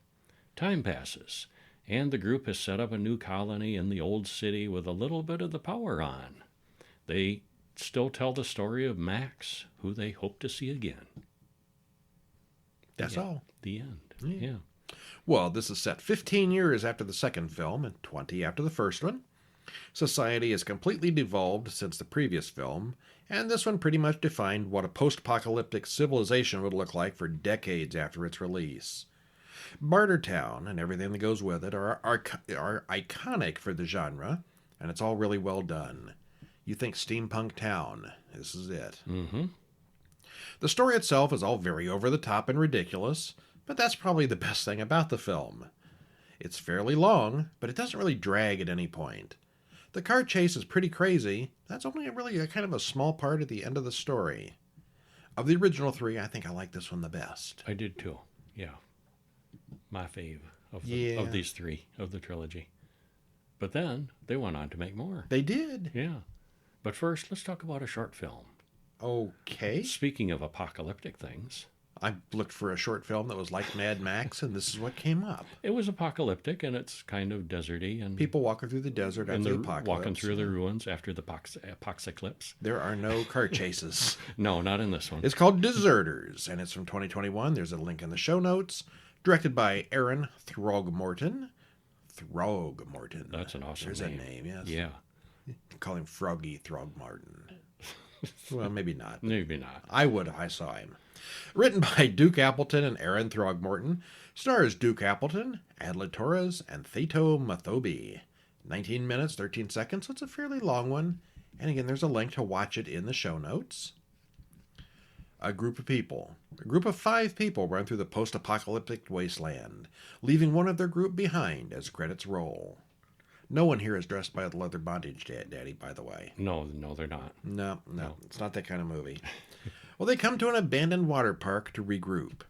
Time passes, and the group has set up a new colony in the old city with a little bit of the power on. They still tell the story of Max, who they hope to see again. That's all. The end. Yeah. Well, this is set 15 years after the second film and 20 after the first one. Society has completely devolved since the previous film, and this one pretty much defined what a post-apocalyptic civilization would look like for decades after its release. Bartertown and everything that goes with it are iconic for the genre, and it's all really well done. You think steampunk town, this is it. Mm-hmm. The story itself is all very over the top and ridiculous, but that's probably the best thing about the film. It's fairly long, but it doesn't really drag at any point. The car chase is pretty crazy. That's only really a kind of a small part at the end of the story. Of the original three, I think I like this one the best. I did too. Yeah. My fave of these three of the trilogy. But then they went on to make more. They did. Yeah. But first, let's talk about a short film. Okay. Speaking of apocalyptic things. I looked for a short film that was like Mad Max, and this is what came up. It was apocalyptic, and it's kind of deserty. And people walking through the desert after the apocalypse. Walking through the ruins after the apocalypse. There are no car chases. No, not in this one. It's called Deserters, and it's from 2021. There's a link in the show notes. Directed by Aaron Throgmorton. Throgmorton. That's an awesome There's name. There's a name, yes. Yeah. Call him Froggy Throgmorton. Well, maybe not. Maybe not. I would if I saw him. Written by Duke Appleton and Aaron Throgmorton. Stars Duke Appleton, Adela Torres, and Theto Mathobi. 19 minutes, 13 seconds, so it's a fairly long one. And again, there's a link to watch it in the show notes. A group of 5 people run through the post-apocalyptic wasteland, leaving one of their group behind as credits roll. No one here is dressed by the leather bondage daddy, by the way. No, they're not. No, it's not that kind of movie. Well, they come to an abandoned water park to regroup.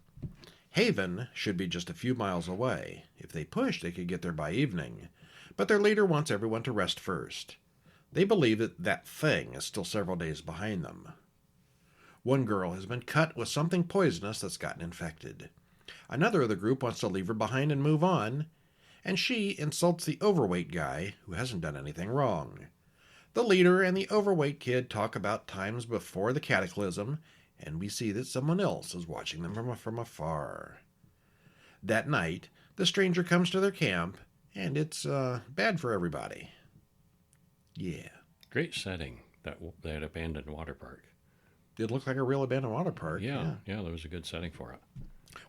Haven should be just a few miles away. If they push, they could get there by evening. But their leader wants everyone to rest first. They believe that thing is still several days behind them. One girl has been cut with something poisonous that's gotten infected. Another of the group wants to leave her behind and move on, and she insults the overweight guy who hasn't done anything wrong. The leader and the overweight kid talk about times before the cataclysm, and we see that someone else is watching them from afar. That night, the stranger comes to their camp, and it's bad for everybody. Yeah. Great setting, that abandoned water park. It looked like a real abandoned water park. Yeah, there was a good setting for it.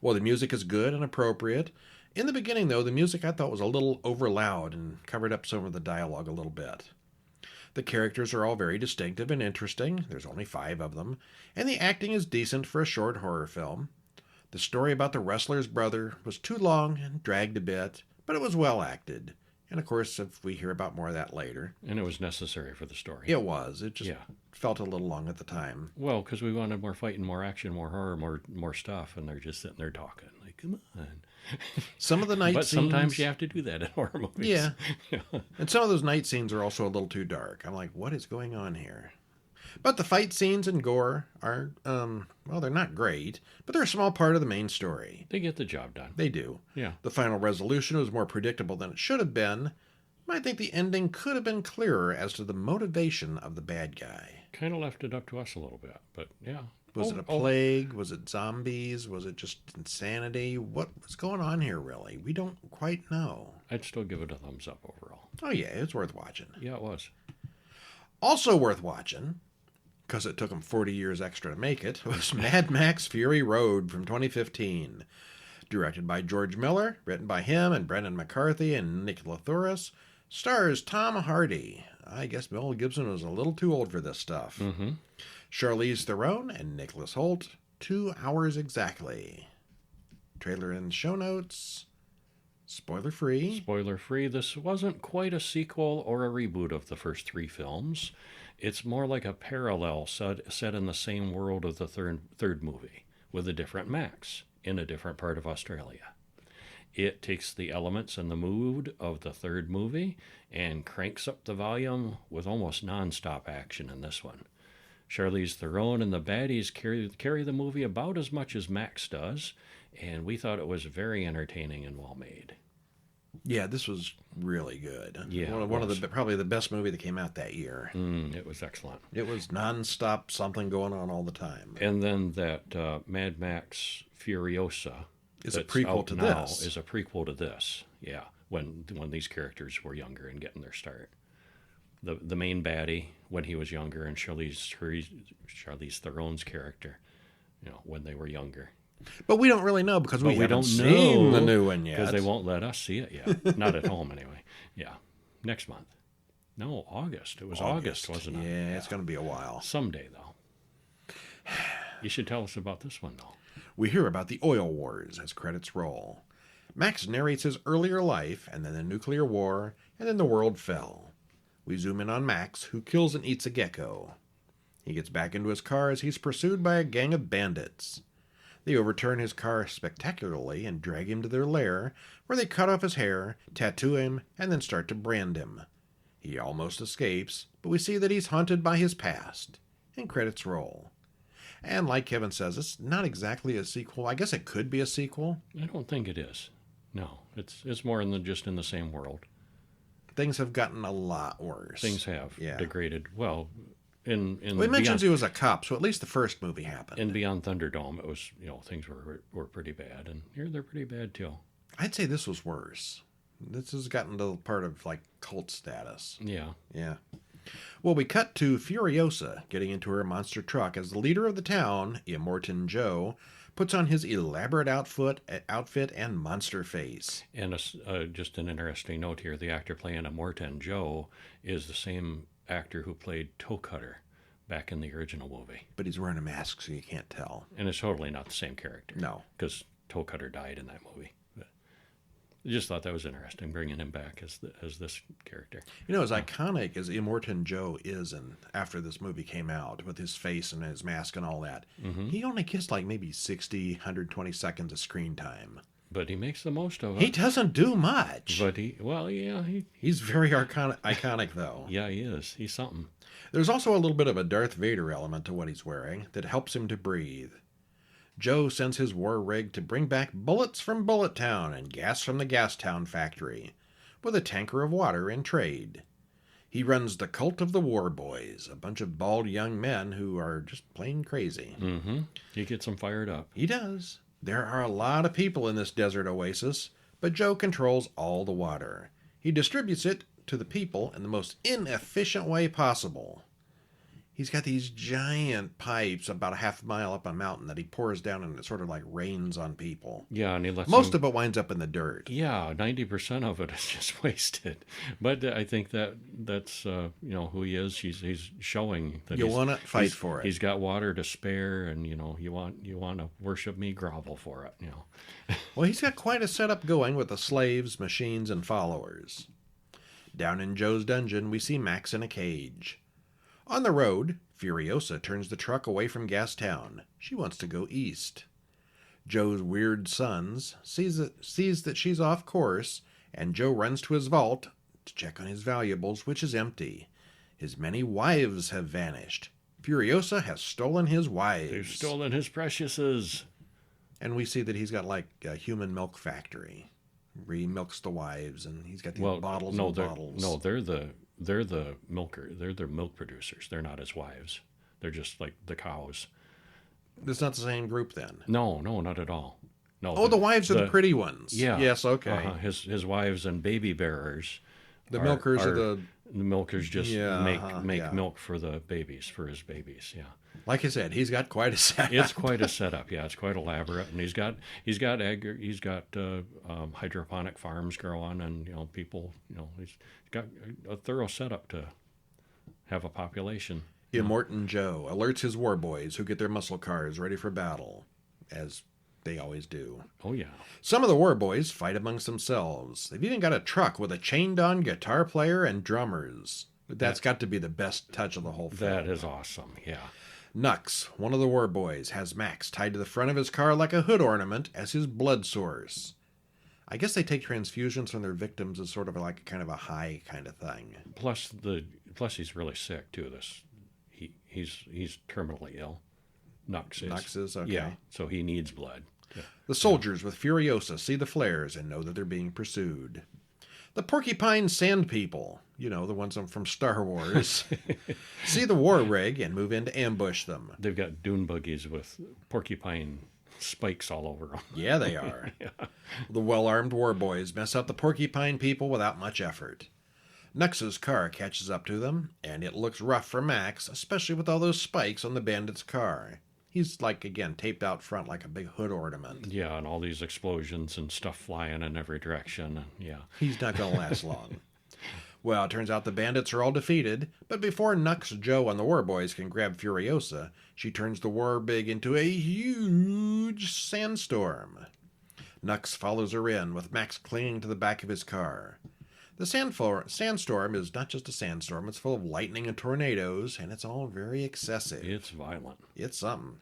Well, the music is good and appropriate. In the beginning, though, the music I thought was a little over loud and covered up some of the dialogue a little bit. The characters are all very distinctive and interesting. There's only 5 of them. And the acting is decent for a short horror film. The story about the wrestler's brother was too long and dragged a bit, but it was well acted. And of course, if we hear about more of that later. And it was necessary for the story. It was. It just felt a little long at the time. Well, because we wanted more fighting, more action, more horror, more stuff, and they're just sitting there talking. Like, come on. Some of the night but scenes... But sometimes you have to do that in horror movies. Yeah. And some of those night scenes are also a little too dark. I'm like, what is going on here? But the fight scenes and gore are, well, they're not great, but they're a small part of the main story. They get the job done. They do. Yeah. The final resolution was more predictable than it should have been. I think the ending could have been clearer as to the motivation of the bad guy. Kind of left it up to us a little bit, but yeah. Was it a plague? Was it zombies? Was it just insanity? What was going on here, really? We don't quite know. I'd still give it a thumbs up overall. Oh, yeah, it's worth watching. Yeah, it was. Also worth watching, because it took them 40 years extra to make it, was Mad Max Fury Road from 2015. Directed by George Miller, written by him and Brendan McCarthy and Nick Latouris, stars Tom Hardy. I guess Mel Gibson was a little too old for this stuff. Mm-hmm. Charlize Theron and Nicholas Hoult, 2 hours exactly. Trailer in the show notes. Spoiler free. Spoiler free. This wasn't quite a sequel or a reboot of the first 3 films. It's more like a parallel set in the same world of the third movie, with a different Max in a different part of Australia. It takes the elements and the mood of the third movie and cranks up the volume with almost non-stop action in this one. Charlize Theron and the baddies carry the movie about as much as Max does, and we thought it was very entertaining and well made. Yeah, this was really good. Yeah, one of the probably the best movie that came out that year. It was excellent. It was non-stop, something going on all the time. And then that Mad Max Furiosa is a prequel to this. Is a prequel to this. Yeah, when these characters were younger and getting their start. The main baddie when he was younger, and Charlize Theron's character, when they were younger. But we don't really know because we haven't seen the new one yet. Because they won't let us see it yet. Not at home, anyway. Yeah. Next month. No, August. It was August, wasn't it? Yeah, it's going to be a while. Someday, though. You should tell us about this one, though. We hear about the oil wars as credits roll. Max narrates his earlier life, and then the nuclear war, and then the world fell. We zoom in on Max, who kills and eats a gecko. He gets back into his car as he's pursued by a gang of bandits. They overturn his car spectacularly and drag him to their lair, where they cut off his hair, tattoo him, and then start to brand him. He almost escapes, but we see that he's haunted by his past. And credits roll. And like Kevin says, it's not exactly a sequel. I guess it could be a sequel. I don't think it is. No, it's more than just in the same world. Things have gotten a lot worse. Things have degraded. Well, it mentions he was a cop, so at least the first movie happened. And beyond Thunderdome, it was things were pretty bad, and here they're pretty bad too. I'd say this was worse. This has gotten to the part of like cult status. Yeah. Well, we cut to Furiosa getting into her monster truck as the leader of the town, Immortan Joe, puts on his elaborate outfit and monster face. And just an interesting note here: the actor playing Immortan Joe is the same actor who played Toe Cutter back in the original movie. But he's wearing a mask, so you can't tell. And it's totally not the same character. No. Because Toe Cutter died in that movie. But I just thought that was interesting, bringing him back as this character. As iconic as Immortan Joe is after this movie came out, with his face and his mask and all that, he only gets like maybe 60, 120 seconds of screen time. But he makes the most of it. He doesn't do much. But he's very iconic, though. Yeah, he is. He's something. There's also a little bit of a Darth Vader element to what he's wearing that helps him to breathe. Joe sends his war rig to bring back bullets from Bullet Town and gas from the Gas Town factory, with a tanker of water in trade. He runs the cult of the War Boys, a bunch of bald young men who are just plain crazy. Mm-hmm. He gets them fired up. He does. There are a lot of people in this desert oasis, but Joe controls all the water. He distributes it to the people in the most inefficient way possible. He's got these giant pipes about a half mile up a mountain that he pours down, and it sort of like rains on people. Yeah, and he lets Most them, of it winds up in the dirt. yeah, 90% of it is just wasted. But I think that's who he is. He's showing that You want to fight he's- for it. He's got water to spare, and you want to worship me, grovel for it. Well, he's got quite a setup going with the slaves, machines, and followers. Down in Joe's dungeon, we see Max in a cage. On the road, Furiosa turns the truck away from Gastown. She wants to go east. Joe's weird sons sees that she's off course, and Joe runs to his vault to check on his valuables, which is empty. His many wives have vanished. Furiosa has stolen his wives. They've stolen his preciouses. And we see that he's got like a human milk factory where he milks the wives, and he's got these bottles and bottles. No, they're the milker. They're the milk producers. They're not his wives. They're just like the cows. It's not the same group then. No, not at all. No. Oh, the wives are the pretty ones. Yeah. Yes, okay. His wives and baby bearers. The milkers are the... The milkers just make yeah. milk for the babies, for his babies. Yeah. Like I said, he's got quite a setup. It's quite a setup. Yeah, it's quite elaborate, and he's got hydroponic farms growing, and people, he's got a thorough setup to have a population. Immortan Joe alerts his war boys, who get their muscle cars ready for battle, as they always do. Oh yeah. Some of the war boys fight amongst themselves. They've even got a truck with a chained-on guitar player and drummers. That's got to be the best touch of the whole film. That is awesome. Yeah. Nux, one of the war boys, has Max tied to the front of his car like a hood ornament as his blood source. I guess they take transfusions from their victims as sort of like kind of a high kind of thing. Plus he's really sick too. He's terminally ill. Nux is okay. Yeah, so he needs blood. Yeah. The soldiers with Furiosa see the flares and know that they're being pursued. The Porcupine Sand People, the ones from Star Wars, see the war rig and move in to ambush them. They've got dune buggies with porcupine spikes all over them. Yeah, they are. Yeah. The well-armed war boys mess up the Porcupine People without much effort. Nux's car catches up to them, and it looks rough for Max, especially with all those spikes on the bandit's car. He's, again, taped out front like a big hood ornament. Yeah, and all these explosions and stuff flying in every direction. And yeah. He's not going to last long. Well, it turns out the bandits are all defeated, but before Nux, Joe, and the war boys can grab Furiosa, she turns the war rig into a huge sandstorm. Nux follows her in, with Max clinging to the back of his car. The sandstorm is not just a sandstorm, it's full of lightning and tornadoes, and it's all very excessive. It's violent. It's something.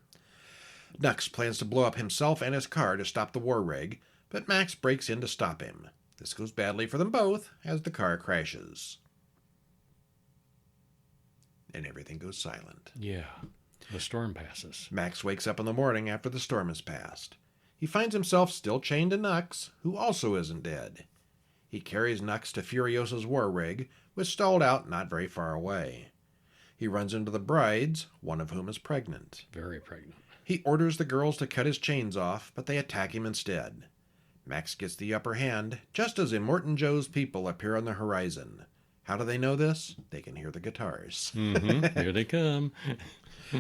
Nux plans to blow up himself and his car to stop the war rig, but Max breaks in to stop him. This goes badly for them both as the car crashes. And everything goes silent. Yeah. The storm passes. Max wakes up in the morning after the storm has passed. He finds himself still chained to Nux, who also isn't dead. He carries Nux to Furiosa's war rig, which stalled out not very far away. He runs into the brides, one of whom is pregnant. Very pregnant. He orders the girls to cut his chains off, but they attack him instead. Max gets the upper hand, just as Immortan Joe's people appear on the horizon. How do they know this? They can hear the guitars. Mm-hmm. Here they come.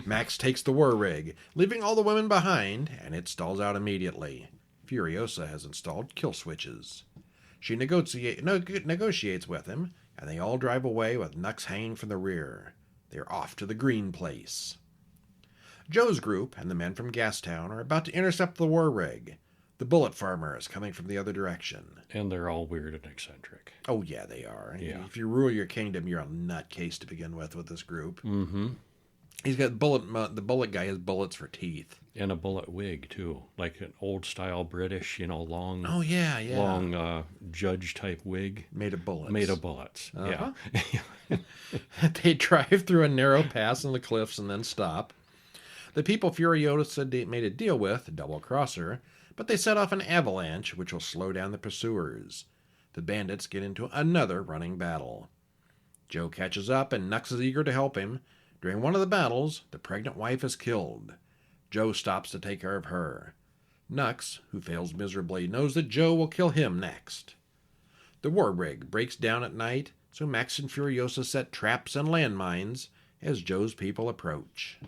Max takes the war rig, leaving all the women behind, and it stalls out immediately. Furiosa has installed kill switches. She negotiates with him, and they all drive away with Nux hanging from the rear. They're off to the green place. Joe's group and the men from Gastown are about to intercept the war rig. The bullet farmer is coming from the other direction. And they're all weird and eccentric. Oh, yeah, they are. Yeah. If you rule your kingdom, you're a nutcase to begin with this group. Mm-hmm. He's got the bullet guy has bullets for teeth. And a bullet wig, too. Like an old-style British, long... Oh, yeah. Long judge-type wig. Made of bullets. Yeah. They drive through a narrow pass in the cliffs and then stop. The people Furiosa made a deal with double-cross her, but they set off an avalanche which will slow down the pursuers. The bandits get into another running battle. Joe catches up and Nux is eager to help him. During one of the battles, the pregnant wife is killed. Joe stops to take care of her. Nux, who fails miserably, knows that Joe will kill him next. The war rig breaks down at night, so Max and Furiosa set traps and landmines, as Joe's people approach.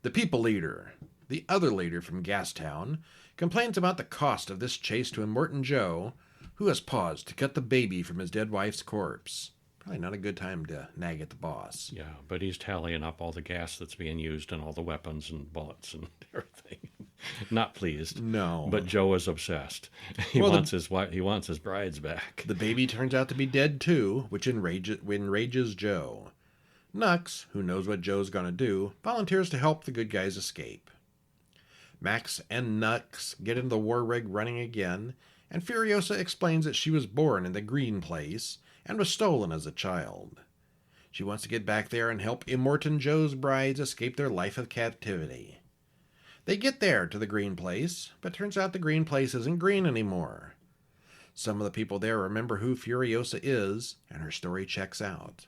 The people leader, the other leader from Gastown, complains about the cost of this chase to Immortan Joe, who has paused to cut the baby from his dead wife's corpse. Probably not a good time to nag at the boss. Yeah, but he's tallying up all the gas that's being used and all the weapons and bullets and everything. Not pleased. No. But Joe is obsessed. He wants his brides back. The baby turns out to be dead too, which enrages Joe. Nux, who knows what Joe's going to do, volunteers to help the good guys escape. Max and Nux get into the war rig running again, and Furiosa explains that she was born in the Green Place and was stolen as a child. She wants to get back there and help Immortan Joe's brides escape their life of captivity. They get there to the Green Place, but turns out the Green Place isn't green anymore. Some of the people there remember who Furiosa is, and her story checks out.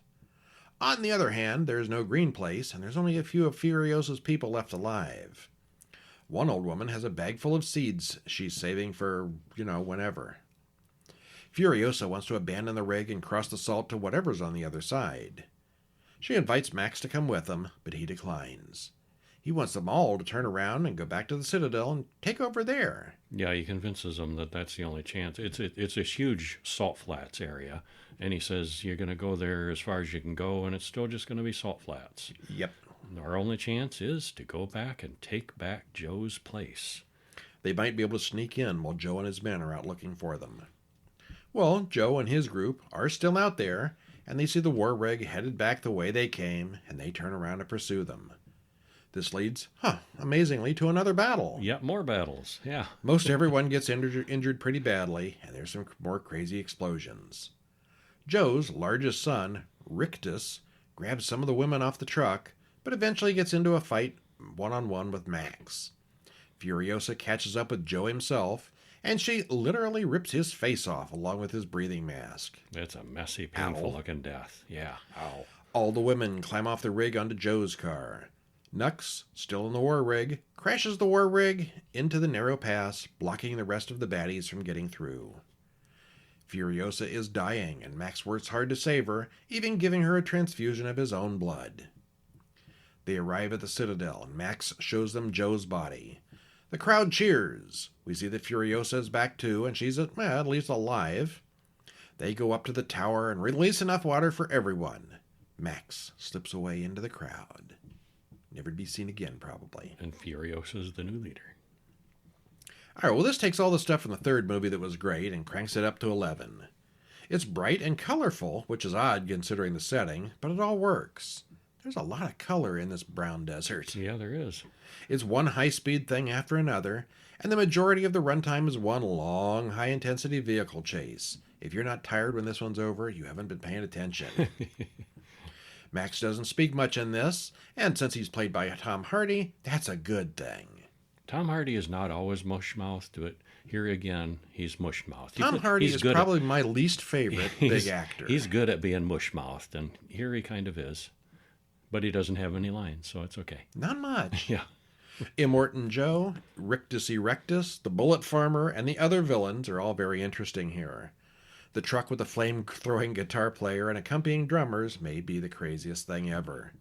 On the other hand, there is no Green Place, and there's only a few of Furiosa's people left alive. One old woman has a bag full of seeds she's saving for, whenever. Furiosa wants to abandon the rig and cross the salt to whatever's on the other side. She invites Max to come with them, but he declines. He wants them all to turn around and go back to the Citadel and take over there. Yeah, he convinces them that that's the only chance. It's a huge salt flats area, and he says you're going to go there as far as you can go, and it's still just going to be salt flats. Yep. Our only chance is to go back and take back Joe's place. They might be able to sneak in while Joe and his men are out looking for them. Well, Joe and his group are still out there, and they see the war rig headed back the way they came, and they turn around to pursue them. This leads, amazingly, to another battle. Yep, more battles, yeah. Most everyone gets injured pretty badly, and there's some more crazy explosions. Joe's largest son, Rictus, grabs some of the women off the truck, but eventually gets into a fight one-on-one with Max. Furiosa catches up with Joe himself, and she literally rips his face off along with his breathing mask. It's a messy, painful-looking death. Yeah, ow. All the women climb off the rig onto Joe's car. Nux, still in the war rig, crashes the war rig into the narrow pass, blocking the rest of the baddies from getting through. Furiosa is dying, and Max works hard to save her, even giving her a transfusion of his own blood. They arrive at the Citadel, and Max shows them Joe's body. The crowd cheers. We see that Furiosa is back too, and she's at least alive. They go up to the tower and release enough water for everyone. Max slips away into the crowd. Never to be seen again, probably. And Furiosa's the new leader. All right, well, this takes all the stuff from the third movie that was great and cranks it up to 11. It's bright and colorful, which is odd considering the setting, but it all works. There's a lot of color in this brown desert. Yeah, there is. It's one high-speed thing after another, and the majority of the runtime is one long, high-intensity vehicle chase. If you're not tired when this one's over, you haven't been paying attention. Max doesn't speak much in this, and since he's played by Tom Hardy, that's a good thing. Tom Hardy is not always mush-mouthed to it. Here again, he's mush-mouthed. Tom Hardy is probably my least favorite big actor. He's good at being mush-mouthed, and here he kind of is. But he doesn't have any lines, so it's okay. Not much. Yeah. Immortan Joe, Rictus Erectus, the Bullet Farmer, and the other villains are all very interesting here. The truck with the flame-throwing guitar player and accompanying drummers may be the craziest thing ever.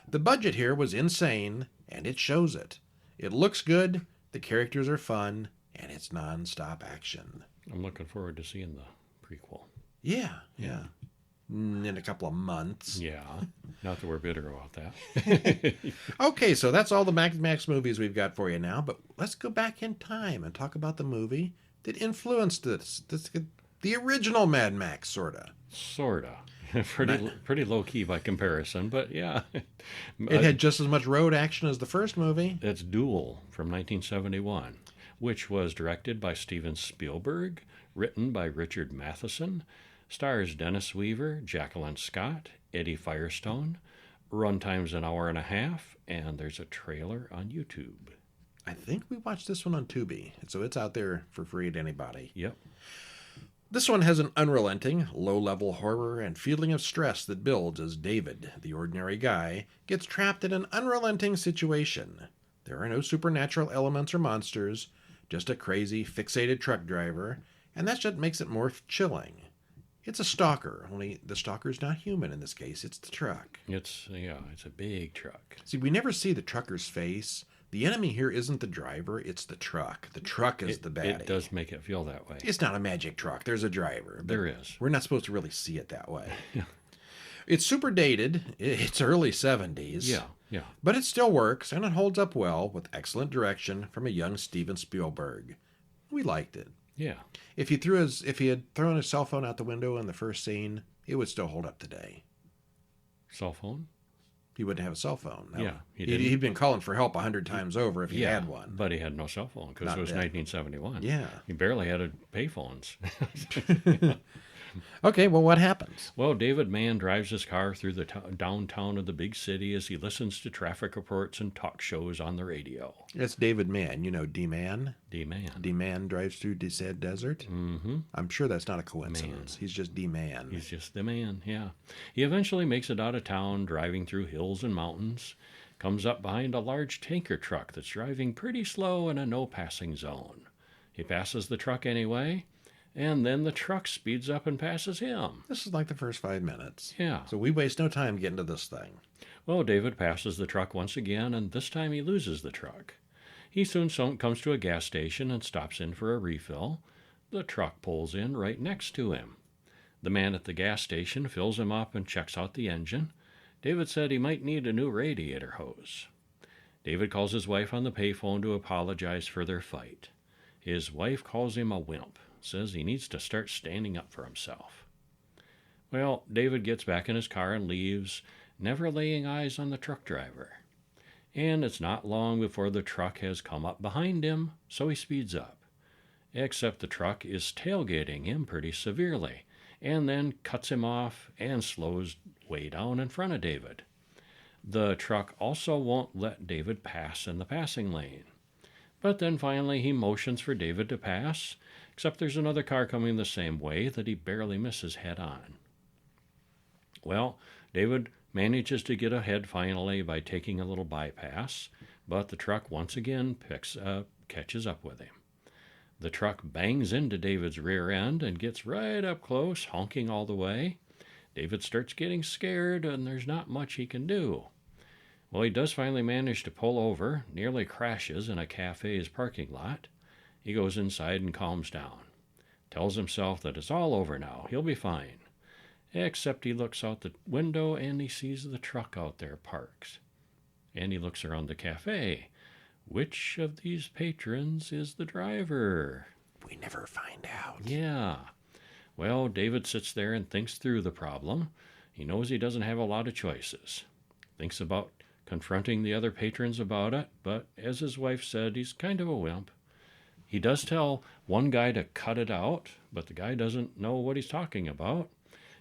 The budget here was insane, and it shows it. It looks good, the characters are fun, and it's non-stop action. I'm looking forward to seeing the prequel. Yeah. In a couple of months. Yeah, not that we're bitter about that. Okay, so that's all the Mad Max movies we've got for you now, but let's go back in time and talk about the movie that influenced this the original Mad Max, sorta. Pretty low-key by comparison, but yeah. It had just as much road action as the first movie. It's Duel from 1971, which was directed by Steven Spielberg, written by Richard Matheson, stars Dennis Weaver, Jacqueline Scott, Eddie Firestone, runtime's an hour and a half, and there's a trailer on YouTube. I think we watched this one on Tubi, so it's out there for free to anybody. Yep. This one has an unrelenting, low-level horror and feeling of stress that builds as David, the ordinary guy, gets trapped in an unrelenting situation. There are no supernatural elements or monsters, just a crazy, fixated truck driver, and that's what makes it more chilling. It's a stalker, only the stalker's not human in this case. It's the truck. It's a big truck. See, we never see the trucker's face. The enemy here isn't the driver, it's the truck. The truck is the baddie. It does make it feel that way. It's not a magic truck. There's a driver. There is. We're not supposed to really see it that way. It's super dated. It's early 70s. Yeah. But it still works, and it holds up well with excellent direction from a young Steven Spielberg. We liked it. Yeah. If he had thrown his cell phone out the window in the first scene, it would still hold up today. Cell phone? He wouldn't have a cell phone. No. Yeah. He'd been calling for help 100 times over if he had one. But he had no cell phone because it was 1971. Yeah. He barely had payphones. Okay, well, what happens? Well, David Mann drives his car through the downtown of the big city as he listens to traffic reports and talk shows on the radio. It's David Mann. You know D-Man? D-Man. D-Man drives through the said desert? Mm-hmm. I'm sure that's not a coincidence. He's just D-Man. He's just the man, yeah. He eventually makes it out of town, driving through hills and mountains, comes up behind a large tanker truck that's driving pretty slow in a no-passing zone. He passes the truck anyway, and then the truck speeds up and passes him. This is like the first 5 minutes. Yeah. So we waste no time getting to this thing. Well, David passes the truck once again, and this time he loses the truck. He soon comes to a gas station and stops in for a refill. The truck pulls in right next to him. The man at the gas station fills him up and checks out the engine. David said he might need a new radiator hose. David calls his wife on the payphone to apologize for their fight. His wife calls him a wimp, says he needs to start standing up for himself. Well, David gets back in his car and leaves, never laying eyes on the truck driver. And it's not long before the truck has come up behind him, so he speeds up. Except the truck is tailgating him pretty severely, and then cuts him off and slows way down in front of David. The truck also won't let David pass in the passing lane. But then finally he motions for David to pass, except there's another car coming the same way that he barely misses head on. Well, David manages to get ahead finally by taking a little bypass, but the truck once again catches up with him. The truck bangs into David's rear end and gets right up close, honking all the way. David starts getting scared, and there's not much he can do. Well, he does finally manage to pull over, nearly crashes in a cafe's parking lot. He goes inside and calms down. Tells himself that it's all over now. He'll be fine. Except he looks out the window and he sees the truck out there parked. And he looks around the cafe. Which of these patrons is the driver? We never find out. Yeah. Well, David sits there and thinks through the problem. He knows he doesn't have a lot of choices. Thinks about confronting the other patrons about it, but as his wife said, he's kind of a wimp. He does tell one guy to cut it out, but the guy doesn't know what he's talking about,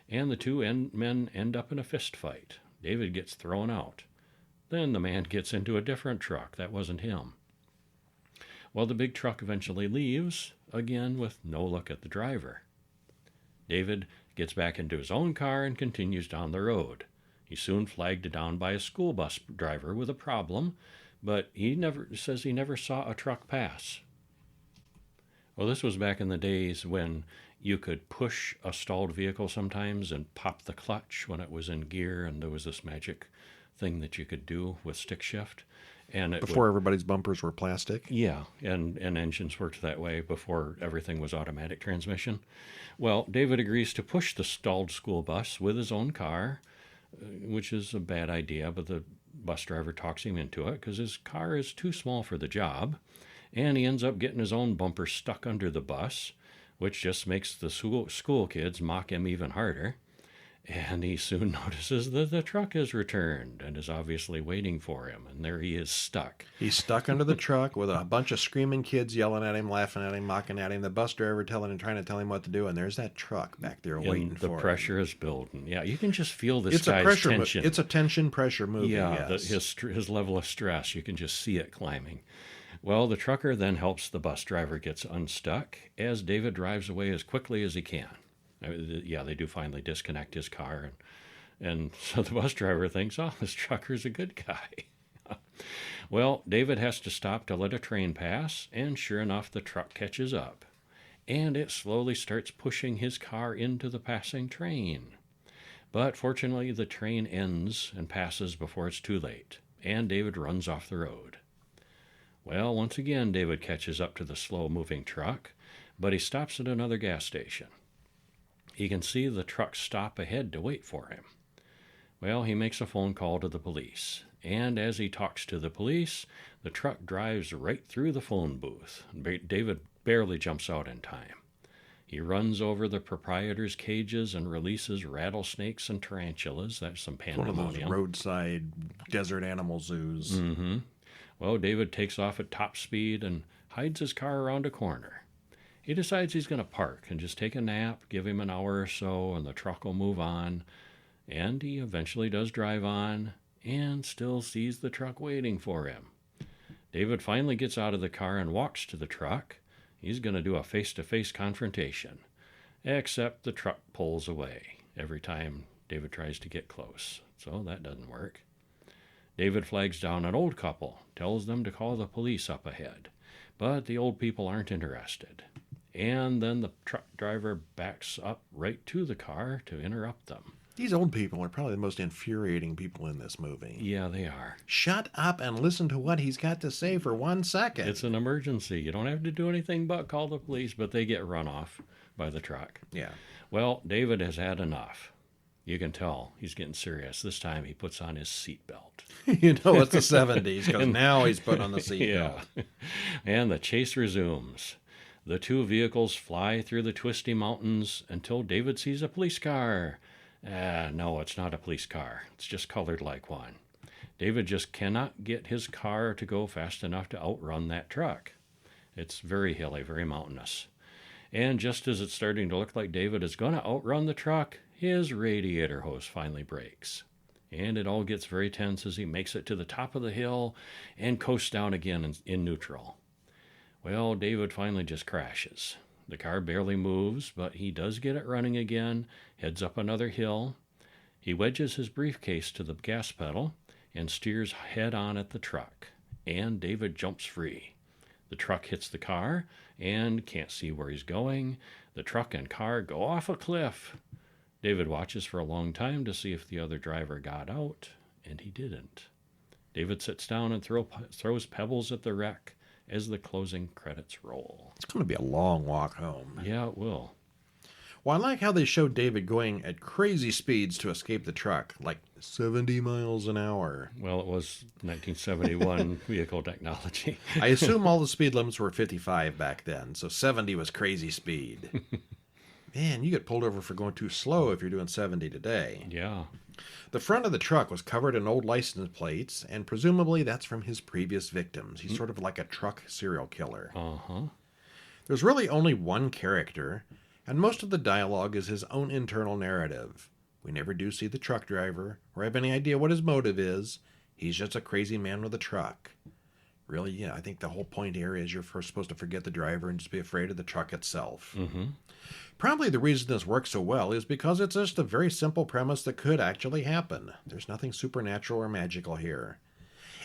and the two men end up in a fist fight. David gets thrown out. Then the man gets into a different truck. That wasn't him. Well, the big truck eventually leaves, again with no look at the driver. David gets back into his own car and continues down the road. He's soon flagged down by a school bus driver with a problem, but he never saw a truck pass. Well, this was back in the days when you could push a stalled vehicle sometimes and pop the clutch when it was in gear, and there was this magic thing that you could do with stick shift. And everybody's bumpers were plastic? Yeah, and engines worked that way before everything was automatic transmission. Well, David agrees to push the stalled school bus with his own car, which is a bad idea, but the bus driver talks him into it because his car is too small for the job, and he ends up getting his own bumper stuck under the bus, which just makes the school kids mock him even harder. And he soon notices that the truck has returned and is obviously waiting for him, and there he is stuck. He's stuck under the truck with a bunch of screaming kids yelling at him, laughing at him, mocking at him, the bus driver trying to tell him what to do, and there's that truck back there waiting for him. The pressure is building. Yeah, you can just feel this guy's tension. It's a tension-pressure movie, yeah, yes. His level of stress, you can just see it climbing. Well, the trucker then helps the bus driver get unstuck as David drives away as quickly as he can. Yeah, they do finally disconnect his car, and so the bus driver thinks, oh, this trucker's a good guy. Well, David has to stop to let a train pass, and sure enough, the truck catches up. and it slowly starts pushing his car into the passing train. But fortunately, the train ends and passes before it's too late, and David runs off the road. Well, once again, David catches up to the slow-moving truck, but he stops at another gas station. He can see the truck stop ahead to wait for him. Well, he makes a phone call to the police, and as he talks to the police, the truck drives right through the phone booth. David barely jumps out in time. He runs over the proprietor's cages and releases rattlesnakes and tarantulas. That's some pandemonium. One of those roadside desert animal zoos. Mm-hmm. Well, David takes off at top speed and hides his car around a corner. He decides he's going to park and just take a nap, give him an hour or so, and the truck will move on. And he eventually does drive on and still sees the truck waiting for him. David finally gets out of the car and walks to the truck. He's going to do a face-to-face confrontation, except the truck pulls away every time David tries to get close, so that doesn't work. David flags down an old couple, tells them to call the police up ahead, but the old people aren't interested. And then the truck driver backs up right to the car to interrupt them. These old people are probably the most infuriating people in this movie. Yeah, they are. Shut up and listen to what he's got to say for 1 second. It's an emergency. You don't have to do anything but call the police, but they get run off by the truck. Yeah. Well, David has had enough. You can tell he's getting serious. This time he puts on his seatbelt. You know it's the 70s, because now he's put on the seatbelt. Yeah. And the chase resumes. The two vehicles fly through the twisty mountains until David sees a police car. No, it's not a police car. It's just colored like one. David just cannot get his car to go fast enough to outrun that truck. It's very hilly, very mountainous. And just as it's starting to look like David is going to outrun the truck, his radiator hose finally breaks. And it all gets very tense as he makes it to the top of the hill and coasts down again in neutral. Well, David finally just crashes. The car barely moves, but he does get it running again, heads up another hill. He wedges his briefcase to the gas pedal and steers head on at the truck. And David jumps free. The truck hits the car and can't see where he's going. The truck and car go off a cliff. David watches for a long time to see if the other driver got out, and he didn't. David sits down and throws pebbles at the wreck as the closing credits roll. It's going to be a long walk home. Yeah, it will. Well, I like how they showed David going at crazy speeds to escape the truck, like 70 miles an hour. Well, it was 1971 vehicle technology. I assume all the speed limits were 55 back then, so 70 was crazy speed. Man, you get pulled over for going too slow if you're doing 70 today. Yeah. The front of the truck was covered in old license plates, and presumably that's from his previous victims. He's sort of like a truck serial killer. Uh-huh. There's really only one character, and most of the dialogue is his own internal narrative. We never do see the truck driver, or have any idea what his motive is. He's just a crazy man with a truck. Really, yeah, I think the whole point here is you're first supposed to forget the driver and just be afraid of the truck itself. Mm-hmm. Probably the reason this works so well is because it's just a very simple premise that could actually happen. There's nothing supernatural or magical here.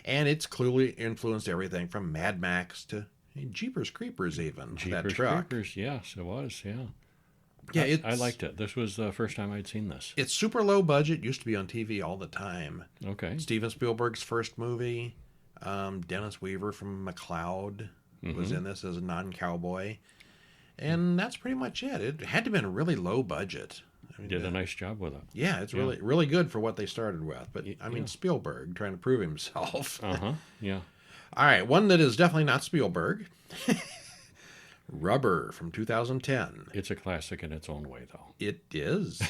And it's clearly influenced everything from Mad Max to Jeepers Creepers even. Jeepers that truck. Creepers, yes, it was, yeah. Yeah, I liked it. This was the first time I'd seen this. It's super low budget, used to be on TV all the time. Okay. Steven Spielberg's first movie. Dennis Weaver from McCloud was in this as a non-cowboy. And that's pretty much it. It had to have been a really low budget. I mean, Did a nice job with it. Yeah, it's really really good for what they started with. But, I mean, Spielberg trying to prove himself. Uh-huh, yeah. All right, one that is definitely not Spielberg. Rubber from 2010. It's a classic in its own way, though. It is.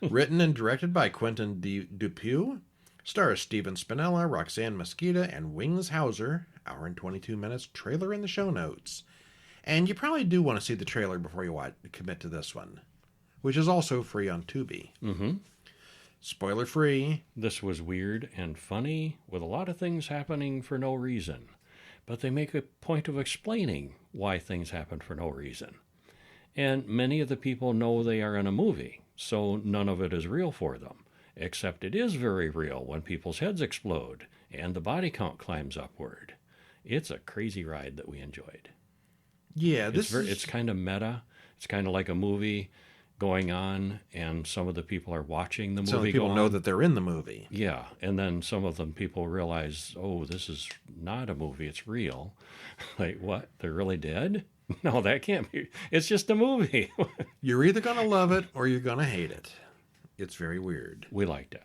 Written and directed by Quentin Dupieux. Stars Steven Spinella, Roxanne Mesquita, and Wings Hauser. Hour and 22 minutes. Trailer in the show notes. And you probably do want to see the trailer before you commit to this one, which is also free on Tubi. Mm-hmm. Spoiler free. This was weird and funny, with a lot of things happening for no reason. But they make a point of explaining why things happen for no reason. And many of the people know they are in a movie, so none of it is real for them. Except it is very real when people's heads explode and the body count climbs upward. It's a crazy ride that we enjoyed. Yeah, It's kind of meta. It's kind of like a movie going on, and some of the people are watching the movie. Some people go know on. that they're in the movie. Yeah, and then some of them people realize, oh, this is not a movie; it's real. Like, what? They're really dead? No, that can't be. It's just a movie. You're either going to love it or you're going to hate it. It's very weird. We liked it.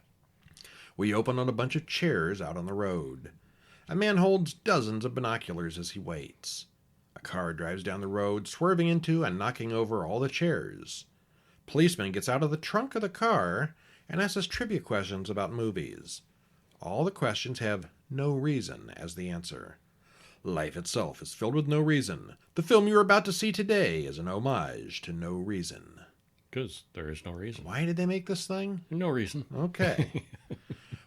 We open on a bunch of chairs out on the road. A man holds dozens of binoculars as he waits. A car drives down the road, swerving into and knocking over all the chairs. Policeman gets out of the trunk of the car and asks us trivia questions about movies. All the questions have no reason as the answer. Life itself is filled with no reason. The film you're about to see today is an homage to no reason. Because there is no reason. Why did they make this thing? No reason. Okay.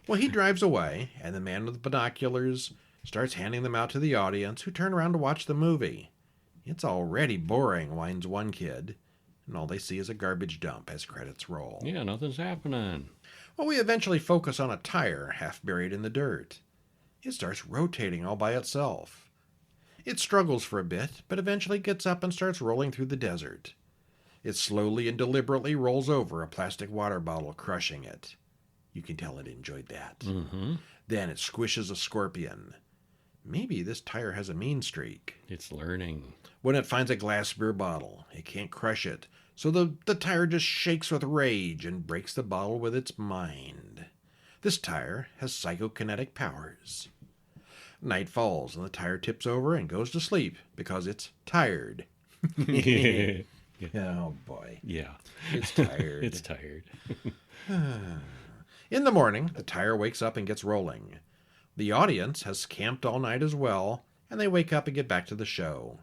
Well, he drives away, and the man with the binoculars starts handing them out to the audience, who turn around to watch the movie. It's already boring, whines one kid, and all they see is a garbage dump as credits roll. Yeah, nothing's happening. Well, we eventually focus on a tire half buried in the dirt. It starts rotating all by itself. It struggles for a bit, but eventually gets up and starts rolling through the desert. It slowly and deliberately rolls over a plastic water bottle, crushing it. You can tell it enjoyed that. Mm-hmm. Then it squishes a scorpion. Maybe this tire has a mean streak. It's learning. When it finds a glass beer bottle, it can't crush it, so the tire just shakes with rage and breaks the bottle with its mind. This tire has psychokinetic powers. Night falls and the tire tips over and goes to sleep because it's tired. Oh boy. Yeah. It's tired. It's tired. In the morning, the tire wakes up and gets rolling. The audience has camped all night as well, and they wake up and get back to the show.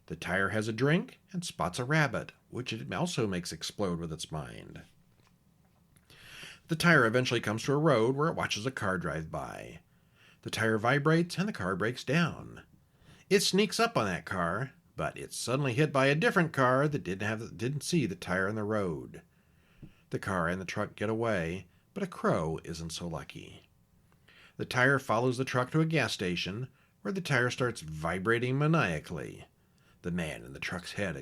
The tire has a drink and spots a rabbit, which it also makes explode with its mind. The tire eventually comes to a road where it watches a car drive by. The tire vibrates and the car breaks down. It sneaks up on that car, but it's suddenly hit by a different car that didn't see the tire in the road. The car and the truck get away, but a crow isn't so lucky. The tire follows the truck to a gas station, where the tire starts vibrating maniacally. The man in the truck's head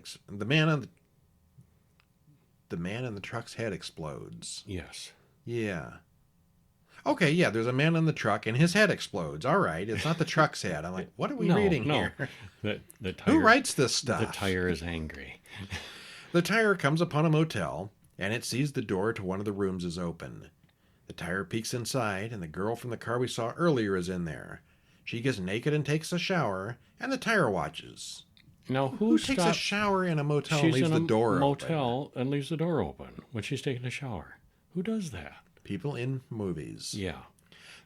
explodes. Yes. Yeah. Okay, yeah, there's a man in the truck and his head explodes. All right, it's not the truck's head. I'm like, what are we reading here? The tire, who writes this stuff? The tire is angry. The tire comes upon a motel, and it sees the door to one of the rooms is open. The tire peeks inside, and the girl from the car we saw earlier is in there. She gets naked and takes a shower, and the tire watches. Now, Who takes a shower in a motel and leaves the door open? Motel and leaves the door open when she's taking a shower. Who does that? People in movies. Yeah.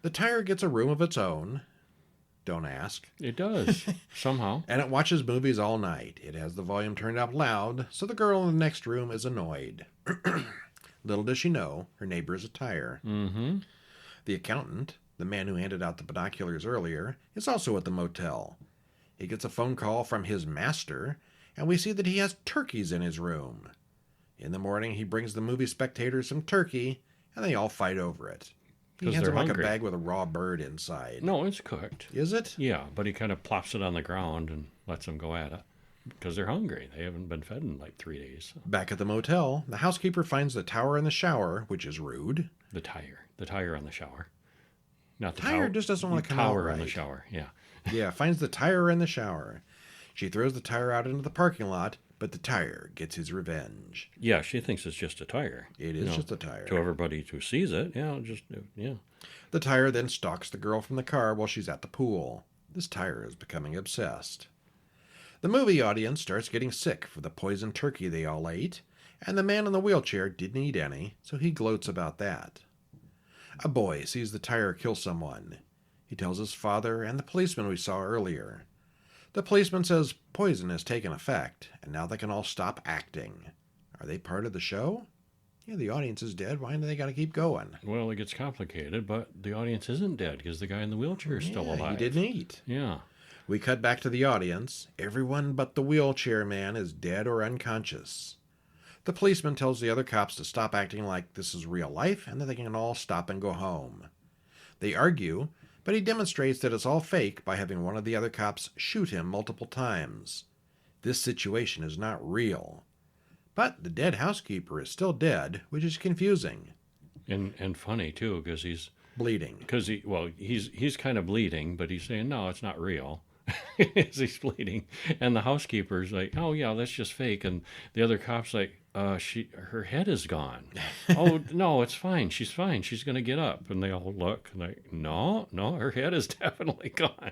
The tire gets a room of its own. Don't ask. It does, somehow. And it watches movies all night. It has the volume turned up loud, so the girl in the next room is annoyed. Little does she know, her neighbor is a tire. Mm-hmm. The accountant, the man who handed out the binoculars earlier, is also at the motel. He gets a phone call from his master, and we see that he has turkeys in his room. In the morning, he brings the movie spectators some turkey, and they all fight over it. He hands them like a bag with a raw bird inside. No, it's cooked. Is it? Yeah, but he kind of plops it on the ground and lets them go at it. Because they're hungry. They haven't been fed in like 3 days. Back at the motel, the housekeeper finds the tower in the shower, which is rude. The tire on the shower. Not the tire just doesn't want to come out tower right. in the shower, yeah. Yeah, finds the tire in the shower. She throws the tire out into the parking lot, but the tire gets his revenge. Yeah, she thinks it's just a tire. It is just a tire. To everybody who sees it, yeah. The tire then stalks the girl from the car while she's at the pool. This tire is becoming obsessed. The movie audience starts getting sick for the poisoned turkey they all ate, and the man in the wheelchair didn't eat any, so he gloats about that. A boy sees the tire kill someone. He tells his father and the policeman we saw earlier. The policeman says poison has taken effect, and now they can all stop acting. Are they part of the show? Yeah, the audience is dead. Why do they got to keep going? Well, it gets complicated, but the audience isn't dead because the guy in the wheelchair is still alive. He didn't eat. Yeah. We cut back to the audience. Everyone but the wheelchair man is dead or unconscious. The policeman tells the other cops to stop acting like this is real life and that they can all stop and go home. They argue, but he demonstrates that it's all fake by having one of the other cops shoot him multiple times. This situation is not real. But the dead housekeeper is still dead, which is confusing. And funny too, because Bleeding. he's kind of bleeding, but he's saying no, it's not real. As he's bleeding, and the housekeeper's like, "Oh yeah, that's just fake," and the other cop's like, her head is gone." "Oh no, it's fine. She's fine. She's gonna get up." And they all look and like, "No, her head is definitely gone."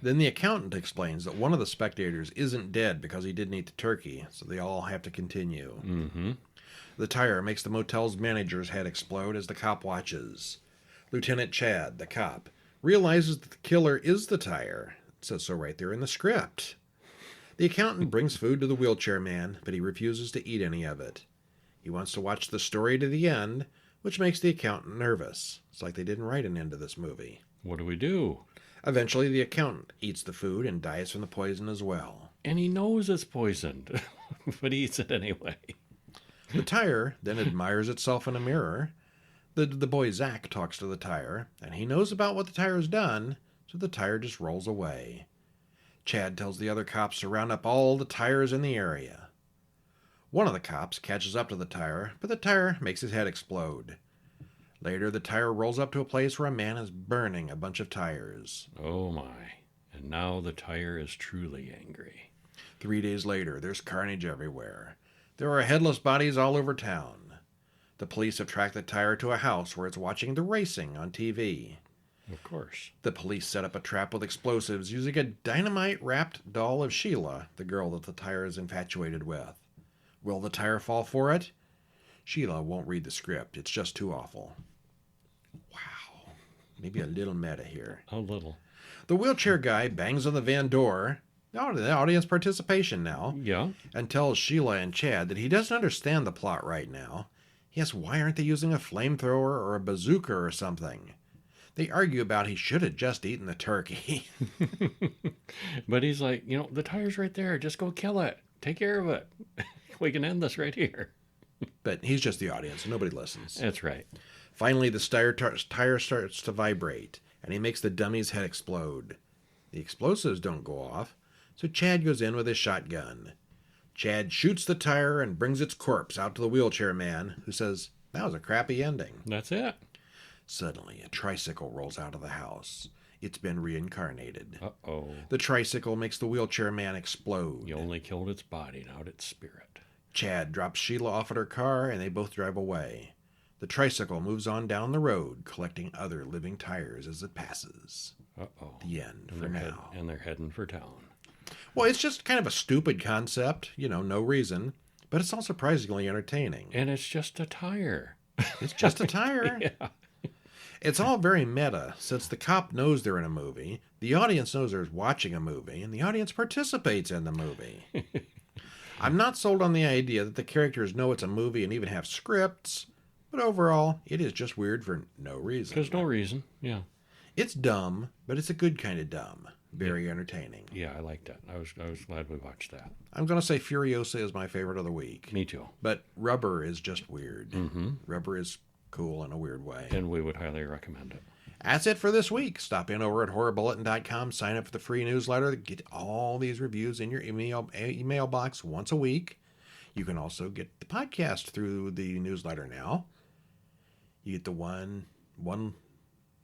Then the accountant explains that one of the spectators isn't dead because he didn't eat the turkey, so they all have to continue. Mm-hmm. The tire makes the motel's manager's head explode as the cop watches. Lieutenant Chad, the cop, realizes that the killer is the tire. It says so right there in the script. The accountant brings food to the wheelchair man, but he refuses to eat any of it. He wants to watch the story to the end, which makes the accountant nervous. It's like they didn't write an end to this movie. What do we do? Eventually, the accountant eats the food and dies from the poison as well. And he knows it's poisoned, but he eats it anyway. The tire then admires itself in a mirror. The boy Zach talks to the tire, and he knows about what the tire has done, so the tire just rolls away. Chad tells the other cops to round up all the tires in the area. One of the cops catches up to the tire, but the tire makes his head explode. Later, the tire rolls up to a place where a man is burning a bunch of tires. Oh my. And now the tire is truly angry. 3 days later, there's carnage everywhere. There are headless bodies all over town. The police have tracked the tire to a house where it's watching the racing on TV. Of course. The police set up a trap with explosives using a dynamite-wrapped doll of Sheila, the girl that the tire is infatuated with. Will the tire fall for it? Sheila won't read the script. It's just too awful. Wow. Maybe a little meta here. A little. The wheelchair guy bangs on the van door. Oh, the audience participation now. Yeah. And tells Sheila and Chad that he doesn't understand the plot right now. Yes, why aren't they using a flamethrower or a bazooka or something? They argue about he should have just eaten the turkey. But he's like, the tire's right there. Just go kill it. Take care of it. We can end this right here. But he's just the audience. Nobody listens. That's right. Finally, the tire starts to vibrate, and he makes the dummy's head explode. The explosives don't go off, so Chad goes in with his shotgun. Chad shoots the tire and brings its corpse out to the wheelchair man, who says, "That was a crappy ending." That's it. Suddenly, a tricycle rolls out of the house. It's been reincarnated. Uh-oh. The tricycle makes the wheelchair man explode. You only killed its body, not its spirit. Chad drops Sheila off at her car, and they both drive away. The tricycle moves on down the road, collecting other living tires as it passes. Uh-oh. The end for now. And they're heading for town. Well, it's just kind of a stupid concept, no reason, but it's all surprisingly entertaining. And it's just a tire. It's just a tire. Yeah. It's all very meta, since the cop knows they're in a movie, the audience knows they're watching a movie, and the audience participates in the movie. I'm not sold on the idea that the characters know it's a movie and even have scripts, but overall, it is just weird for no reason. Because no reason, yeah. It's dumb, but it's a good kind of dumb. Very entertaining. Yeah, I liked that. I was glad we watched that. I'm going to say Furiosa is my favorite of the week. Me too. But Rubber is just weird. Mm-hmm. Rubber is cool in a weird way. And we would highly recommend it. That's it for this week. Stop in over at horrorbulletin.com, sign up for the free newsletter, get all these reviews in your email box once a week. You can also get the podcast through the newsletter now. You get the one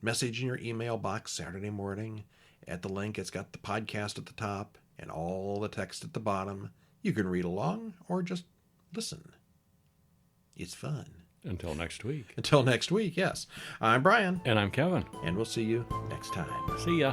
message in your email box Saturday morning. At the link, it's got the podcast at the top and all the text at the bottom. You can read along or just listen. It's fun. Until next week. Until next week, yes. I'm Brian. And I'm Kevin. And we'll see you next time. See ya.